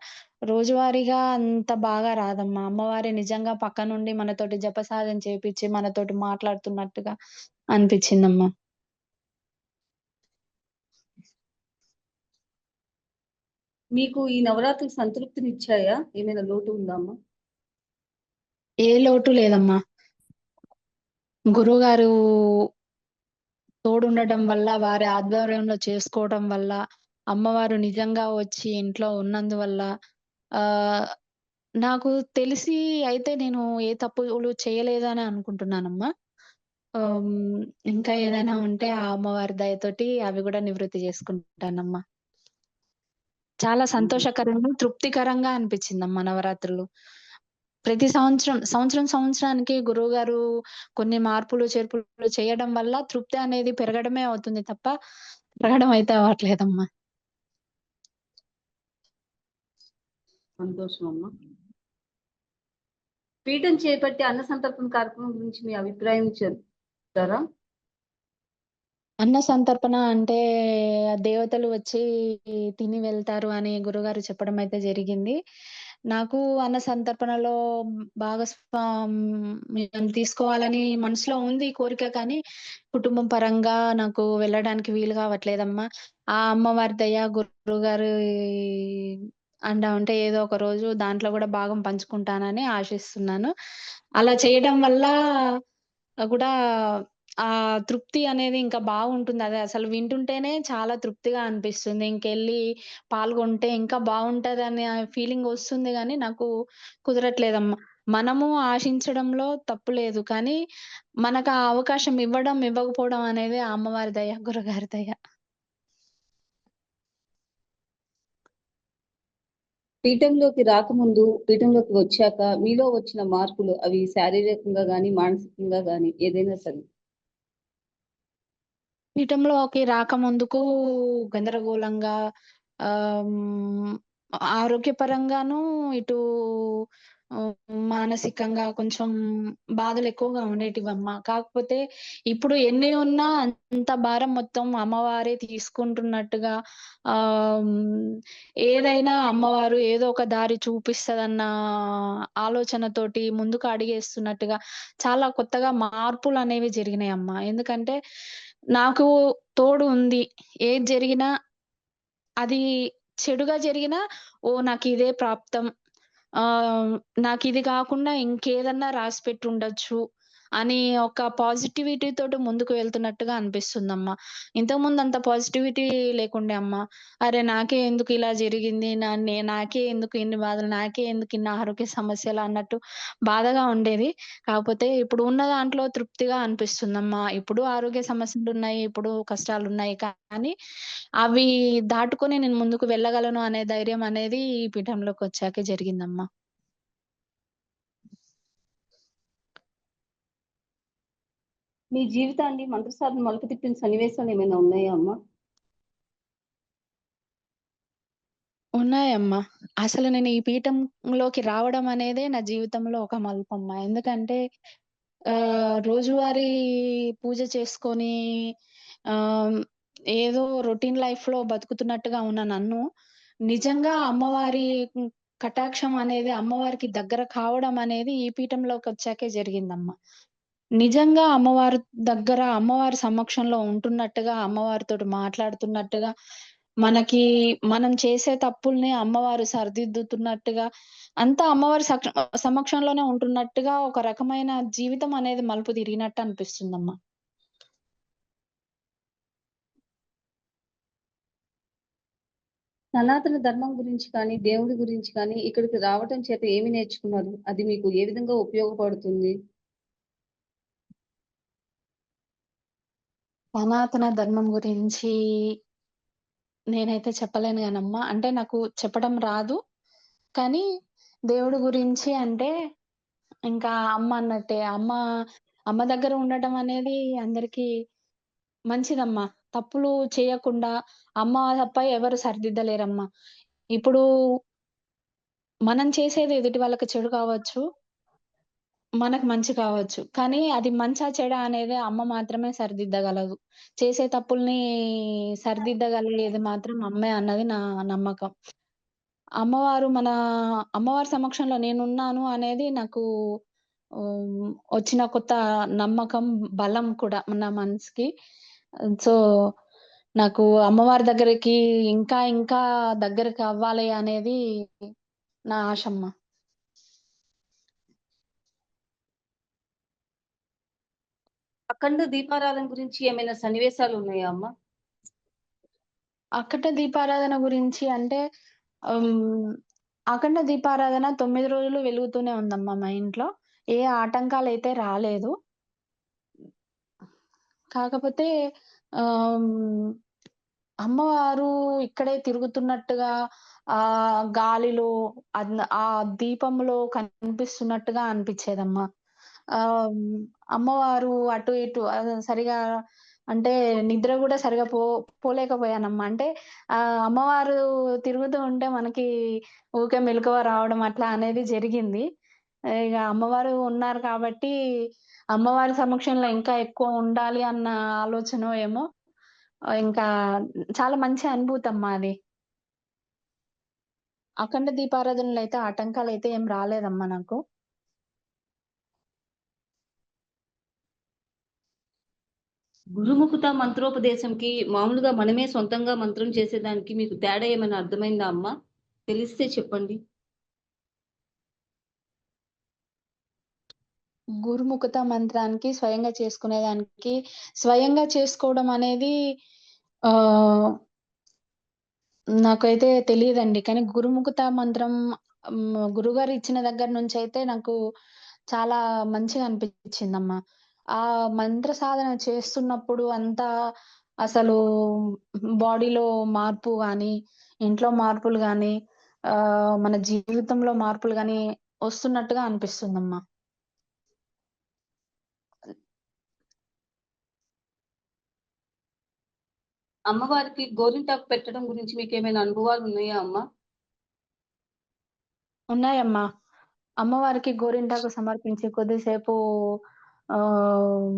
రోజువారీగా అంత బాగా రాదమ్మా. అమ్మవారే నిజంగా పక్కనుండి మనతోటి జపసాధన చేపిచ్చి, మనతోటి మాట్లాడుతున్నట్టుగా అనిపిచ్చిందమ్మా. మీకు ఈ నవరాత్రులు సంతృప్తినిచ్చాయా? ఏమైనా లోటు ఉందా అమ్మా? ఏ లోటు లేదమ్మా. గురువుగారు తోడుండటం వల్ల, వారి ఆధ్వర్యంలో చేసుకోవటం వల్ల, అమ్మవారు నిజంగా వచ్చి ఇంట్లో ఉన్నందువల్ల ఆహ్, నాకు తెలిసి అయితే నేను ఏ తప్పులు చేయలేదనే అనుకుంటున్నానమ్మా. ఇంకా ఏదైనా ఉంటే ఆ అమ్మవారి దయతోటి అవి గూడా నివృత్తి జేసుకుంటానమ్మా. చాలా సంతోషకరంగా, తృప్తికరంగా అనిపిచ్చిందమ్మా నవరాత్రులు. ప్రతి సంవత్సరానికి గురువుగారు కొన్ని మార్పులు, చేర్పులు చేయడం వల్ల తృప్తి అనేది పెరగడమే అవుతుంది తప్ప, తరగడం అయితే అవ్వట్లేదమ్మా. సంతోషం అమ్మా. పీఠం చేపట్టి అన్న సంతర్పణ కార్యక్రమం గురించి మీ అభిప్రాయం చెప్తారా? అన్న సంతర్పణ అంటే దేవతలు వచ్చి తిని వెళ్తారు అని గురువుగారు చెప్పడం అయితే జరిగింది. నాకు అన్న సంతర్పణలో భాగస్వామ్యం తీసుకోవాలని మనసులో ఉంది కోరిక. కానీ కుటుంబం పరంగా నాకు వెళ్ళడానికి వీలు కావట్లేదమ్మా. ఆ అమ్మవారి దయ, గురువుగారి అండ ఉంటే ఏదో ఒక రోజు దాంట్లో గూడా భాగం పంచుకుంటానని ఆశిస్తున్నాను. అలా చేయడం వల్ల గూడా ఆ తృప్తి అనేది ఇంకా బాగుంటుంది. అది అసలు వింటుంటేనే చాలా తృప్తిగా అనిపిస్తుంది. ఇంకెళ్ళి పాల్గొంటే ఇంకా బావుంటదనే ఫీలింగ్ వస్తుంది గానీ, నాకు కుదరట్లేదమ్మా. మనము ఆశించడంలో తప్పు లేదు. కానీ, మనకు ఆ అవకాశం ఇవ్వడం, ఇవ్వకపోవడం అనేది ఆ అమ్మవారి దయ, గురుగారి దయ. పీఠంలోకి రాకముందు, పీఠంలోకి వచ్చాక మీలో వచ్చిన మార్పులు అవి శారీరకంగా గానీ, మానసికంగా గానీ ఏదైనా సరే పీఠంలోకి రాకముందుకు గందరగోళంగా ఆహ్, హ్మ్, ఆరోగ్యపరంగాను ఇటు ఆహ్, మానసికంగా కొంచెం బాధలెక్కువగా ఉండేటివమ్మా. కాకపోతే ఇప్పుడు ఎన్ని ఉన్నా అంత భారం మొత్తం అమ్మవారే తీసుకుంటున్నట్టుగా ఏదైనా అమ్మవారు ఏదో ఒక దారి చూపిస్తదన్న ఆలోచనతోటి ముందుకు అడుగేస్తున్నట్టుగా చాలా కొత్తగా మార్పులనేవి జరిగినాయమ్మా. ఎందుకంటే నాకు తోడు ఉంది. ఏది జరిగినా అది చెడుగా జరిగినా, ఓహ్! నాకిదే ప్రాప్తం. ఆహ్, నాకిది కాకుండా ఇంకేదన్నా రాసిపెట్టుండొచ్చు అని ఒక పాజిటివిటీ తోటి ముందుకు వెళ్తున్నట్టుగా అనిపిస్తుందమ్మా. ఇంతకుముందు అంత పాజిటివిటీ లేకుండే అమ్మా. అరె! నాకే ఎందుకు ఇలా జరిగింది? నాకే ఎందుకు ఇన్ని బాధలు? నాకే ఎందుకు ఇన్ని ఆరోగ్య సమస్యలు అన్నట్టు బాధగా ఉండేది. కాకపోతే ఇప్పుడు ఉన్న దాంట్లో తృప్తిగా అనిపిస్తుందమ్మా. ఇప్పుడు ఆరోగ్య సమస్యలున్నాయి. ఇప్పుడు కష్టాలున్నాయి. కానీ అవి దాటుకొని నేను ముందుకు వెళ్ళగలను అనే ధైర్యం అనేది ఈ పీఠంలోకొచ్చాకే జరిగిందమ్మా. మీ జీవితాన్ని మంత్రసాధన మలుపు తిప్పిన సన్నివేశాలేమైనా ఉన్నాయా అమ్మా? ఉన్నాయమ్మా. అసలు నేను ఈ పీఠంలోకి రావడం అనేదే నా జీవితంలో ఒక మలుపమ్మా. ఎందుకంటే రోజువారీ పూజ చేసుకొని ఆహ్, ఏదో రొటీన్ లైఫ్‌లో బతుకుతున్నట్టుగా ఉన్న నన్ను, నిజంగా అమ్మవారి కటాక్షం అనేది అమ్మవారికి దగ్గర కావడం అనేది ఈ పీఠంలోకొచ్చాకే జరిగిందమ్మా. నిజంగా అమ్మవారి దగ్గర, అమ్మవారి సమక్షంలో ఉంటున్నట్టుగా, అమ్మవారితోటి మాట్లాడుతున్నట్టుగా, మనకి మనం చేసే తప్పుల్ని అమ్మవారు సరిదిద్దుతున్నట్టుగా, అంతా అమ్మవారి సమక్షంలోనే ఉంటున్నట్టుగా ఒక రకమైన జీవితం అనేది మలుపు తిరిగినట్టు అనిపిస్తుందమ్మా. సనాతన ధర్మం గురించి కానీ, దేవుడి గురించి కానీ ఇక్కడికి రావటం చేత ఏమి నేర్చుకున్నారు? అది మీకు ఏ విధంగా ఉపయోగపడుతుంది? సనాతన ధర్మం గురించి నేనైతే చెప్పలేను గానమ్మా. అంటే నాకు చెప్పడం రాదు. కానీ దేవుడి గురించి అంటే ఇంకా అమ్మ అన్నట్టే. అమ్మ దగ్గర ఉండటం అనేది అందరికీ మంచిదమ్మా. తప్పులు చేయకుండా అమ్మ తప్ప ఎవరు సరిదిద్దలేరమ్మా. ఇప్పుడు మనం చేసేది ఎదుటి వాళ్ళకి చెడు కావచ్చు. మనకు మంచి కావచ్చు. కానీ అది మంచా, చెడా అనేది అమ్మ మాత్రమే సరిదిద్దగలదు. చేసే తప్పుల్ని సరిదిద్దగలిగేది మాత్రం అమ్మే అన్నది నా నమ్మకం. అమ్మవారు మన అమ్మవారి సమక్షంలో నేనున్నాను అనేది నాకు వచ్చిన కొత్త నమ్మకం, బలం కూడా నా మనసుకి. సో, నాకు అమ్మవారి దగ్గరికి ఇంకా ఇంకా దగ్గరకవ్వాలి అనేది నా ఆశమ్మ. అఖండ దీపారాధన గురించి ఏమైనా సన్నివేశాలు ఉన్నాయా అమ్మా? అఖండ దీపారాధన గురించి అంటే హ్మ్. అఖండ దీపారాధన 9 రోజులు వెలుగుతూనే ఉందమ్మా మా ఇంట్లో. ఏ ఆటంకాలైతే రాలేదు. కాకపోతే హ్మ్. అమ్మవారు ఇక్కడే తిరుగుతున్నట్టుగా గాలిలో ఆ దీపంలో కనిపిస్తున్నట్టుగా అనిపిచ్చేదమ్మా. ఆహ్, అమ్మవారు అటు ఇటు సరిగా అంటే నిద్ర గూడా సరిగా పోలేకపోయానమ్మా. అంటే అమ్మవారు తిరుగుతూ ఉంటే మనకి ఊకే మెలకువ రావడం అట్లా అనేది జరిగింది. ఇగ అమ్మవారు ఉన్నారు కాబట్టి, అమ్మవారి సమక్షంలో ఇంకా ఎక్కువ ఉండాలి అన్న ఆలోచనో ఏమో ఇంకా చాలా మంచి అనుభూతమ్మా అది. అఖండ దీపారాధనలో అయితే ఆటంకాలైతే ఏం రాలేదమ్మా నాకు. గురుముఖత మంత్రోపదేశంకి మామూలుగా మనమే సొంతంగా మంత్రం చేసేదానికి మీకు తేడా ఏమైనా అర్థమైందా అమ్మా? తెలిస్తే చెప్పండి. గురుముఖత మంత్రానికి స్వయంగా చేసుకోవడం అనేది ఆహ్, నాకైతే తెలీదండి. కానీ గురుముఖత మంత్రం గురువుగారు ఇచ్చిన దగ్గర నుంచయితే నాకు చాలా మంచిగా అనిపించిందమ్మా. ఆ మంత్ర సాధన చేస్తున్నప్పుడు అంతా అసలు బాడీలో మార్పు గాని, ఇంట్లో మార్పులు గాని, మన జీవితంలో మార్పులు గాని వస్తున్నట్టుగా అనిపిస్తుందమ్మా. అమ్మవారికి గోరింటాకు పెట్టడం గురించి మీకేమైనా అనుభవాలున్నాయా అమ్మ? ఉన్నాయమ్మా. అమ్మవారికి గోరింటాకు సమర్పించి కొద్దిసేపు ఆహ్,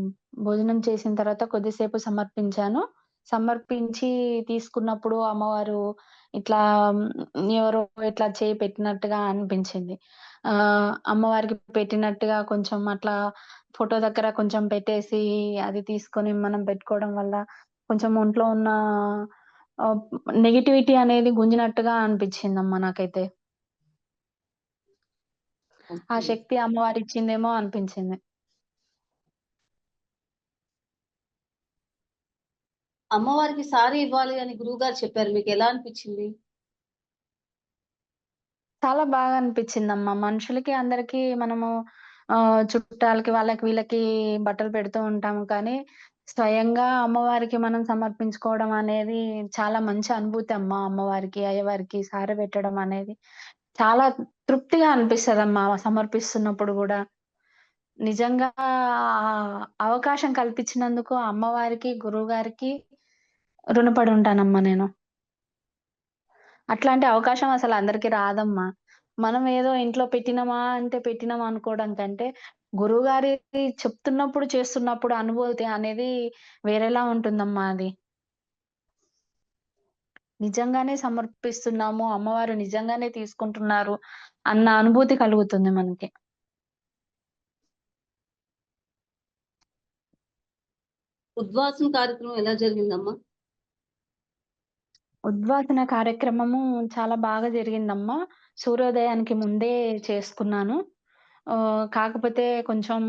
భోజనం చేసిన తర్వాత కొద్దిసేపు సమర్పించాను. సమర్పించి తీసుకున్నప్పుడు అమ్మవారు ఇట్లా ఎవరో ఇట్లా చేయి పెట్టినట్టుగా అనిపించింది. అమ్మవారికి పెట్టినట్టుగా కొంచెం అట్లా ఫోటో దగ్గర కొంచెం పెట్టేసి అది తీసుకొని మనం పెట్టుకోవడం వల్ల కొంచెం ఒంట్లో ఉన్న ఆహ్, నెగటివిటీ అనేది గుంజినట్టుగా అనిపించిందమ్మా నాకైతే. ఆ ఓకే. శక్తి అమ్మవారిచ్చిందేమో అనిపించింది. అమ్మవారికి సారీ ఇవ్వాలి అని గురువుగారు చెప్పారు. మీకెలా అనిపిచ్చింది? చాలా బాగా అనిపించిందమ్మా. మనుషులకి అందరికి మనము చుట్టాలకి వాళ్ళకి వీళ్ళకి బట్టలు పెడుతూ ఉంటాము. కానీ స్వయంగా అమ్మవారికి మనం సమర్పించుకోవడం అనేది చాలా మంచి అనుభూతి అమ్మా. అమ్మవారికి, అయ్యవారికి సారె పెట్టడం అనేది. చాలా తృప్తిగా అనిపిస్తదమ్మా సమర్పిస్తున్నప్పుడు గూడా. నిజంగా అవకాశం కల్పించినందుకు అమ్మవారికి, గురువుగారికి రుణపడి ఉంటానమ్మా నేను. అట్లాంటి అవకాశం అసలందరికి రాదమ్మా. మనం ఏదో ఇంట్లో పెట్టినమా అంటే పెట్టినాం అనుకోవడం కంటే, గురువుగారి చెప్తున్నప్పుడు, చేస్తున్నప్పుడు అనుభూతి అనేది వేరేలా ఉంటుందమ్మా అది. నిజంగానే సమర్పిస్తున్నాము, అమ్మవారు నిజంగానే తీసుకుంటున్నారు అన్న అనుభూతి కలుగుతుంది మనకి. ఉద్వాసన కార్యక్రమం ఎలా జరిగిందమ్మా? ఉద్వాసన కార్యక్రమము చాలా బాగా జరిగిందమ్మా. సూర్యోదయానికి ముందే చేసుకున్నాను. కాకపోతే కొంచెం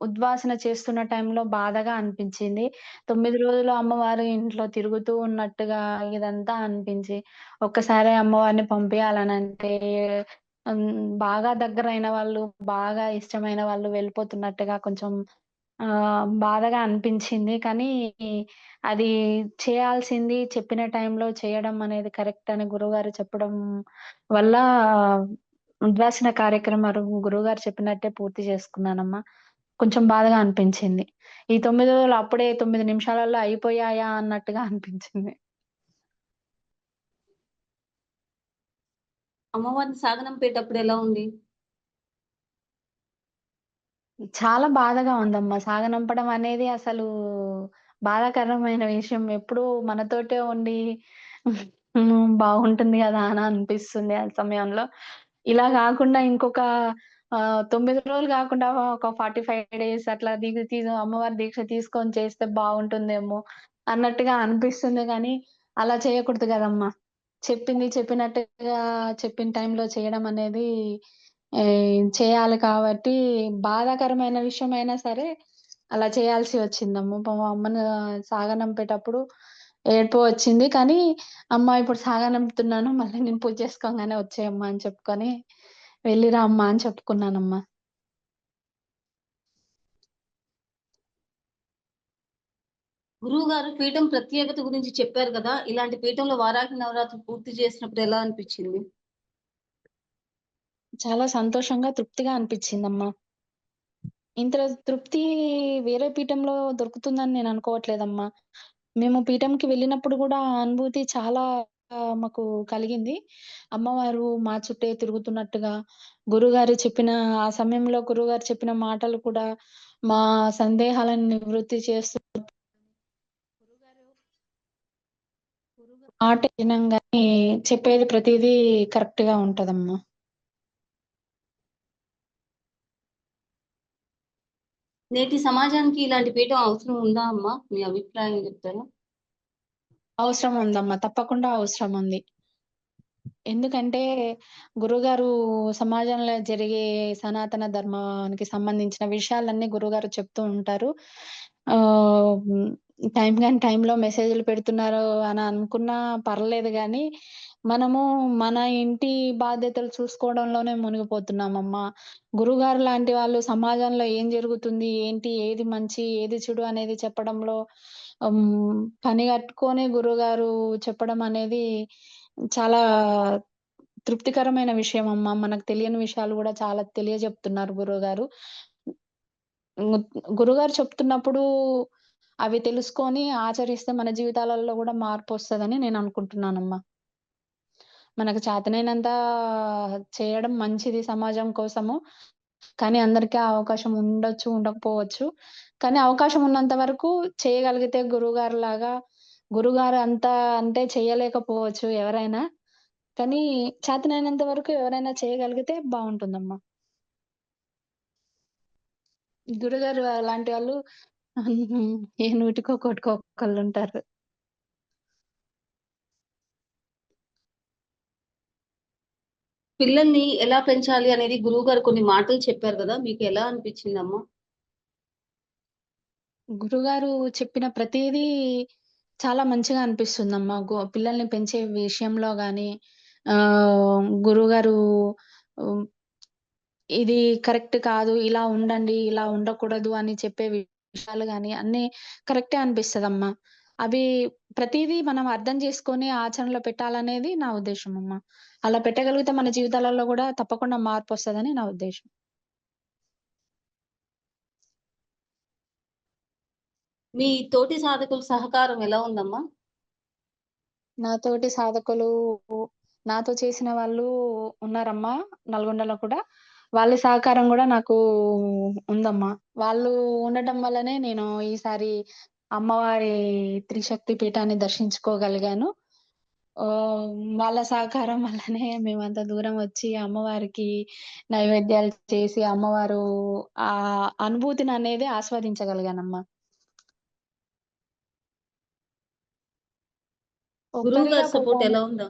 ఉద్వాసన చేస్తున్న టైంలో బాధగా అనిపించింది. 9 రోజులు అమ్మవారు ఇంట్లో తిరుగుతూ ఉన్నట్టుగా ఇదంతా అనిపించి, ఒక్కసారే అమ్మవారిని పంపియాలనంటే హ్మ్, బాగా దగ్గరైన వాళ్ళు, బాగా ఇష్టమైన వాళ్ళు వెళ్ళిపోతున్నట్టుగా కొంచెం బాధగా అనిపించింది. కానీ అది చేయాల్సింది చెప్పిన టైంలో చేయడం అనేది కరెక్ట్ అని గురువుగారు చెప్పడం వల్ల ఉద్వాసన కార్యక్రమాలు గురువుగారు చెప్పినట్టే పూర్తి చేసుకున్నానమ్మా. కొంచెం బాధగా అనిపించింది. ఈ 9 రోజులు అప్పుడే 9 నిమిషాలలో అయిపోయాయా అన్నట్టుగా అనిపించింది. అమ్మవారిని సాగనంపేటప్పుడు ఎలా ఉంది? చాలా బాధగా ఉందమ్మా. సాగనంపడం అనేది అసలు బాధాకరమైన విషయం. ఎప్పుడూ మనతోటే ఉండి బాగుంటుంది గదా! అని అనిపిస్తుంది ఆ సమయంలో. ఇలా గాకుండా ఇంకొక 9 రోజులు గాకుండా ఒక 45 డేస్ అట్లా అమ్మవారి దీక్ష తీసుకొని చేస్తే బావుంటుందేమో అన్నట్టుగా అనిపిస్తుంది గానీ, అలా చేయకూడదు గదమ్మా! చెప్పింది చెప్పినట్టుగా చెప్పిన టైంలో చేయడం అనేది చేయాలి కాబట్టి బాధాకరమైన విషయమైనా సరే అలా చేయాల్సి వచ్చిందమ్మ. పాపం అమ్మను సాగనంపేటప్పుడు ఏడుపు వచ్చింది. కానీ, "అమ్మ ఇప్పుడు సాగనంపుతున్నాను. మళ్ళీ నేను పూజ చేసుకోంగానే వచ్చేయమ్మా" అని చెప్పుకొని, "వెళ్ళిరా అమ్మా" అని చెప్పుకున్నానమ్మా. గురువుగారు పీఠం ప్రత్యేకత గురించి చెప్పారు కదా! ఇలాంటి పీఠంలో వారాహి నవరాత్రులు పూర్తి చేసినప్పుడు ఎలా అనిపిచ్చింది? చాలా సంతోషంగా, తృప్తిగా అనిపిచ్చిందమ్మా. ఇంత తృప్తి వేరే పీఠంలో దొరుకుతుందని నేను అనుకోవట్లేదమ్మా. మేము పీఠంకి వెళ్ళినప్పుడు గూడా ఆ అనుభూతి చాలా మాకు కలిగింది. అమ్మవారు మా చుట్టే తిరుగుతున్నట్టుగా, గురుగారు చెప్పిన ఆ సమయంలో గురుగారు చెప్పిన మాటలు కూడా మా సందేహాలను నివృత్తి చేస్తూ గురుగారు మాట వినంగానే చెప్పేది ప్రతీదీ కరెక్ట్‌గా ఉంటదమ్మా. నేటి సమాజానికి ఇలాంటి పీఠం అవసరం ఉందా అమ్మా? మీ అభిప్రాయం చెప్తారా? అవసరం ఉందమ్మా. తప్పకుండా అవసరం ఉంది. ఎందుకంటే, గురుగారు సమాజంలో జరిగే సనాతన ధర్మానికి సంబంధించిన విషయాలన్నీ గురుగారు చెప్తూ ఉంటారు. హ్మ్. టైం గాని టైంలో మెసేజ్‌లు పెడుతున్నారు అని అనుకున్నా పర్లేదు గానీ, మనము మన ఇంటి బాధ్యతలు చూసుకోవడంలోనే మునిగిపోతున్నామమ్మా. గురుగారు లాంటి వాళ్ళు సమాజంలో ఏం జరుగుతుంది, ఏంటి, ఏది మంచి, ఏది చెడు అనేది చెప్పడంలో పని గట్టుకొని గురువుగారు చెప్పడం అనేది చాలా తృప్తికరమైన విషయమమ్మా. మనకు తెలియని విషయాలు గూడా చాలా తెలియజెప్తున్నారు గురువుగారు. గురువుగారు చెప్తున్నప్పుడు అవి తెలుసుకొని ఆచరిస్తే మన జీవితాలలో గూడా మార్పొస్తదని నేననుకుంటున్నానమ్మా. మనకు చేతనైనంత చేయడం మంచిది సమాజం కోసము. కానీ అందరికీ ఆ అవకాశం ఉండొచ్చు, ఉండకపోవచ్చు. కానీ అవకాశం ఉన్నంత వరకు చేయగలిగితే గురువుగారిలాగా గురువుగారు అంత అంటే చేయలేకపోవచ్చు ఎవరైనా. కానీ చేతనైనంత వరకు ఎవరైనా చేయగలిగితే బావుంటుందమ్మా. గురుగారు అలాంటి వాళ్ళు ఏ నూటికో, కోటికో ఒకళ్ళుంటారు. పిల్లల్ని ఎలా పెంచాలి అనేది గురువుగారు కొన్ని మాటలు చెప్పారు గదా! మీకెలా అనిపిచ్చిందమ్మా? గురుగారు చెప్పిన ప్రతీదీ చాలా మంచిగా అనిపిస్తుందమ్మా. పిల్లల్ని పెంచే విషయంలో గాని, గురువుగారు హ్మ్, ఇది కరెక్ట్ కాదు, ఇలా ఉండండి, ఇలా ఉండకూడదు అని చెప్పే విషయాలు గాని అన్నీ కరెక్టే అనిపిస్తదమ్మా. అవి ప్రతీదీ మనం అర్థం చేసుకొని ఆచరణలో పెట్టాలనేది నా ఉద్దేశమమ్మా. అలా పెట్టగలిగితే మన జీవితాలలో గూడా తప్పకుండా మార్పొస్తదని నా ఉద్దేశం. మీ తోటి సాధకుల సహకారం ఎలా ఉందమ్మా? నాతోటి సాధకులు నాతో చేసిన వాళ్ళు ఉన్నారమ్మా నల్గొండలో కూడా. వాళ్ళ సహకారం గూడా నాకు ఉందమ్మా. వాళ్ళు ఉండటం వల్లనే నేను ఈసారి అమ్మవారి త్రిశక్తి పీఠాన్ని దర్శించుకోగలిగాను. ఆహ్, వాళ్ళ సహకారం వల్లనే మేమంత దూరం వచ్చి అమ్మవారికి నైవేద్యాలు చేసి అమ్మవారు ఆ అనుభూతిననేది ఆస్వాదించగలిగానమ్మా. ఒక్కరిగా గురువుగారి సపోర్ట్ పోతాను. ఎలా ఉందా?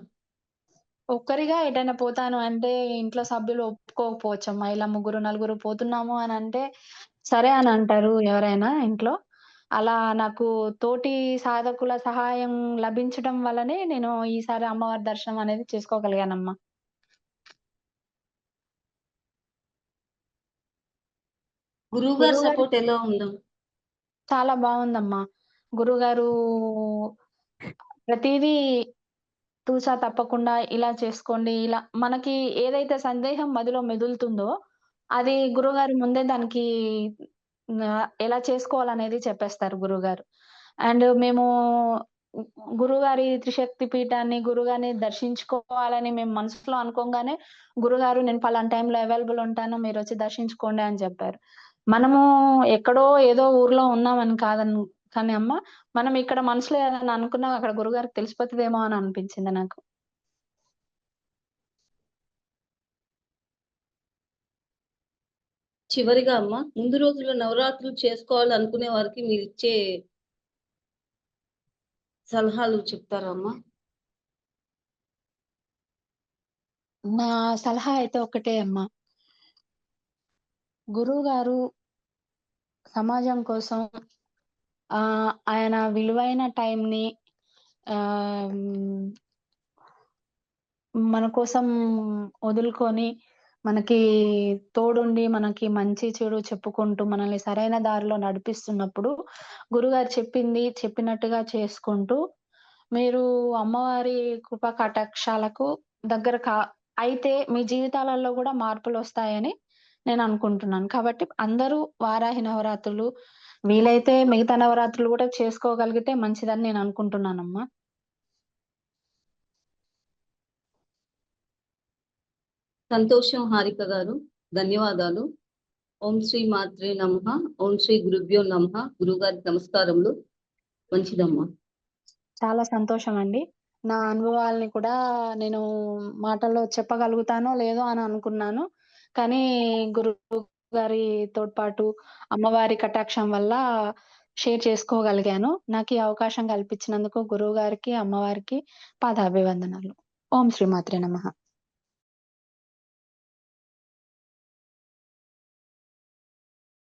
ఒక్కరిగా ఎటైనా పోతాను అంటే ఇంట్లో సభ్యులు ఒప్పుకోకపోవచ్చమ్మా. ఇలా ముగ్గురు, నలుగురు పోతున్నాము అనంటే, సరే అనంటారు ఎవరైనా ఇంట్లో. అలా నాకు తోటి సాధకుల సహాయం లభించడం వల్లనే నేను ఈసారి అమ్మవారి దర్శనం అనేది చేసుకోగలిగానమ్మా. గురువుగారి గురువుగారు సపోర్ట్ ఎలా ఉందా? చాలా బావుందమ్మా. గురువుగారు ప్రతీదీ తూచా తప్పకుండా ఇలా చేసుకోండి. ఇలా మనకి ఏదైతే సందేహం మదిలో మెదులుతుందో, అది గురువుగారు ముందే దానికి ఎలా చేసుకోవాలనేది చెప్పేస్తారు గురువుగారు. అండ్ మేము గు గురువుగారి త్రిశక్తి పీఠాన్ని, గురువుగారిని దర్శించుకోవాలని మేము మనసులో అనుకోంగానే, గురువుగారు నేను పలానా టైంలో అవైలబుల్ ఉంటాను. మీరొచ్చి దర్శించుకోండి అని చెప్పారు. మనము ఎక్కడో ఏదో ఊర్లో ఉన్నామని కానీ అమ్మ, మనం ఇక్కడ మనసులో ఏదైనా అనుకున్నా అక్కడ గురువుగారికి తెలిసిపోతదేమో అని అనిపించింది నాకు. చివరిగా అమ్మా, ముందు రోజుల్లో నవరాత్రులు చేసుకోవాలనుకునే వారికి మీరిచ్చే సలహాలు చెప్తారా అమ్మా? నా సలహా అయితే ఒకటే అమ్మ. గురువుగారు సమాజం కోసం ఆయన విలువైన టైంని ఆహ్, హ్మ్, మన కోసం వదులుకొని, మనకి తోడుండి, మనకి మంచి, చెడు చెప్పుకుంటూ, మనల్ని సరైన దారిలో నడిపిస్తున్నప్పుడు, గురుగారు చెప్పింది చెప్పినట్టుగా చేసుకుంటూ, మీరు అమ్మవారి కృపా కటాక్షాలకు దగ్గర అయితే మీ జీవితాలలో గూడా మార్పులొస్తాయని నేననుకుంటున్నాను. కాబట్టి అందరూ వారాహి నవరాత్రులు, వీలైతే మిగతా నవరాత్రులు గూడా చేసుకోగలిగితే మంచిదని నేననుకుంటున్నానమ్మా. సంతోషం హారిక గారు. ధన్యవాదాలు. ఓం శ్రీ మాత్రే నమః. ఓం శ్రీ గురుభ్యో నమః. గురువుగారికి నమస్కారములు. మంచిదమ్మా. చాలా సంతోషమండి. నా అనుభవాల్ని కూడా నేను మాటల్లో చెప్పగలుగుతానో లేదో అని అనుకున్నాను. కానీ గురువు గారి తోడ్పాటు, అమ్మవారి కటాక్షం వల్ల షేర్ చేసుకోగలిగాను. నాకీ అవకాశం కల్పించినందుకు గురువుగారికి, అమ్మవారికి పాదాభివందనాలు. ఓం శ్రీ మాత్రే నమః.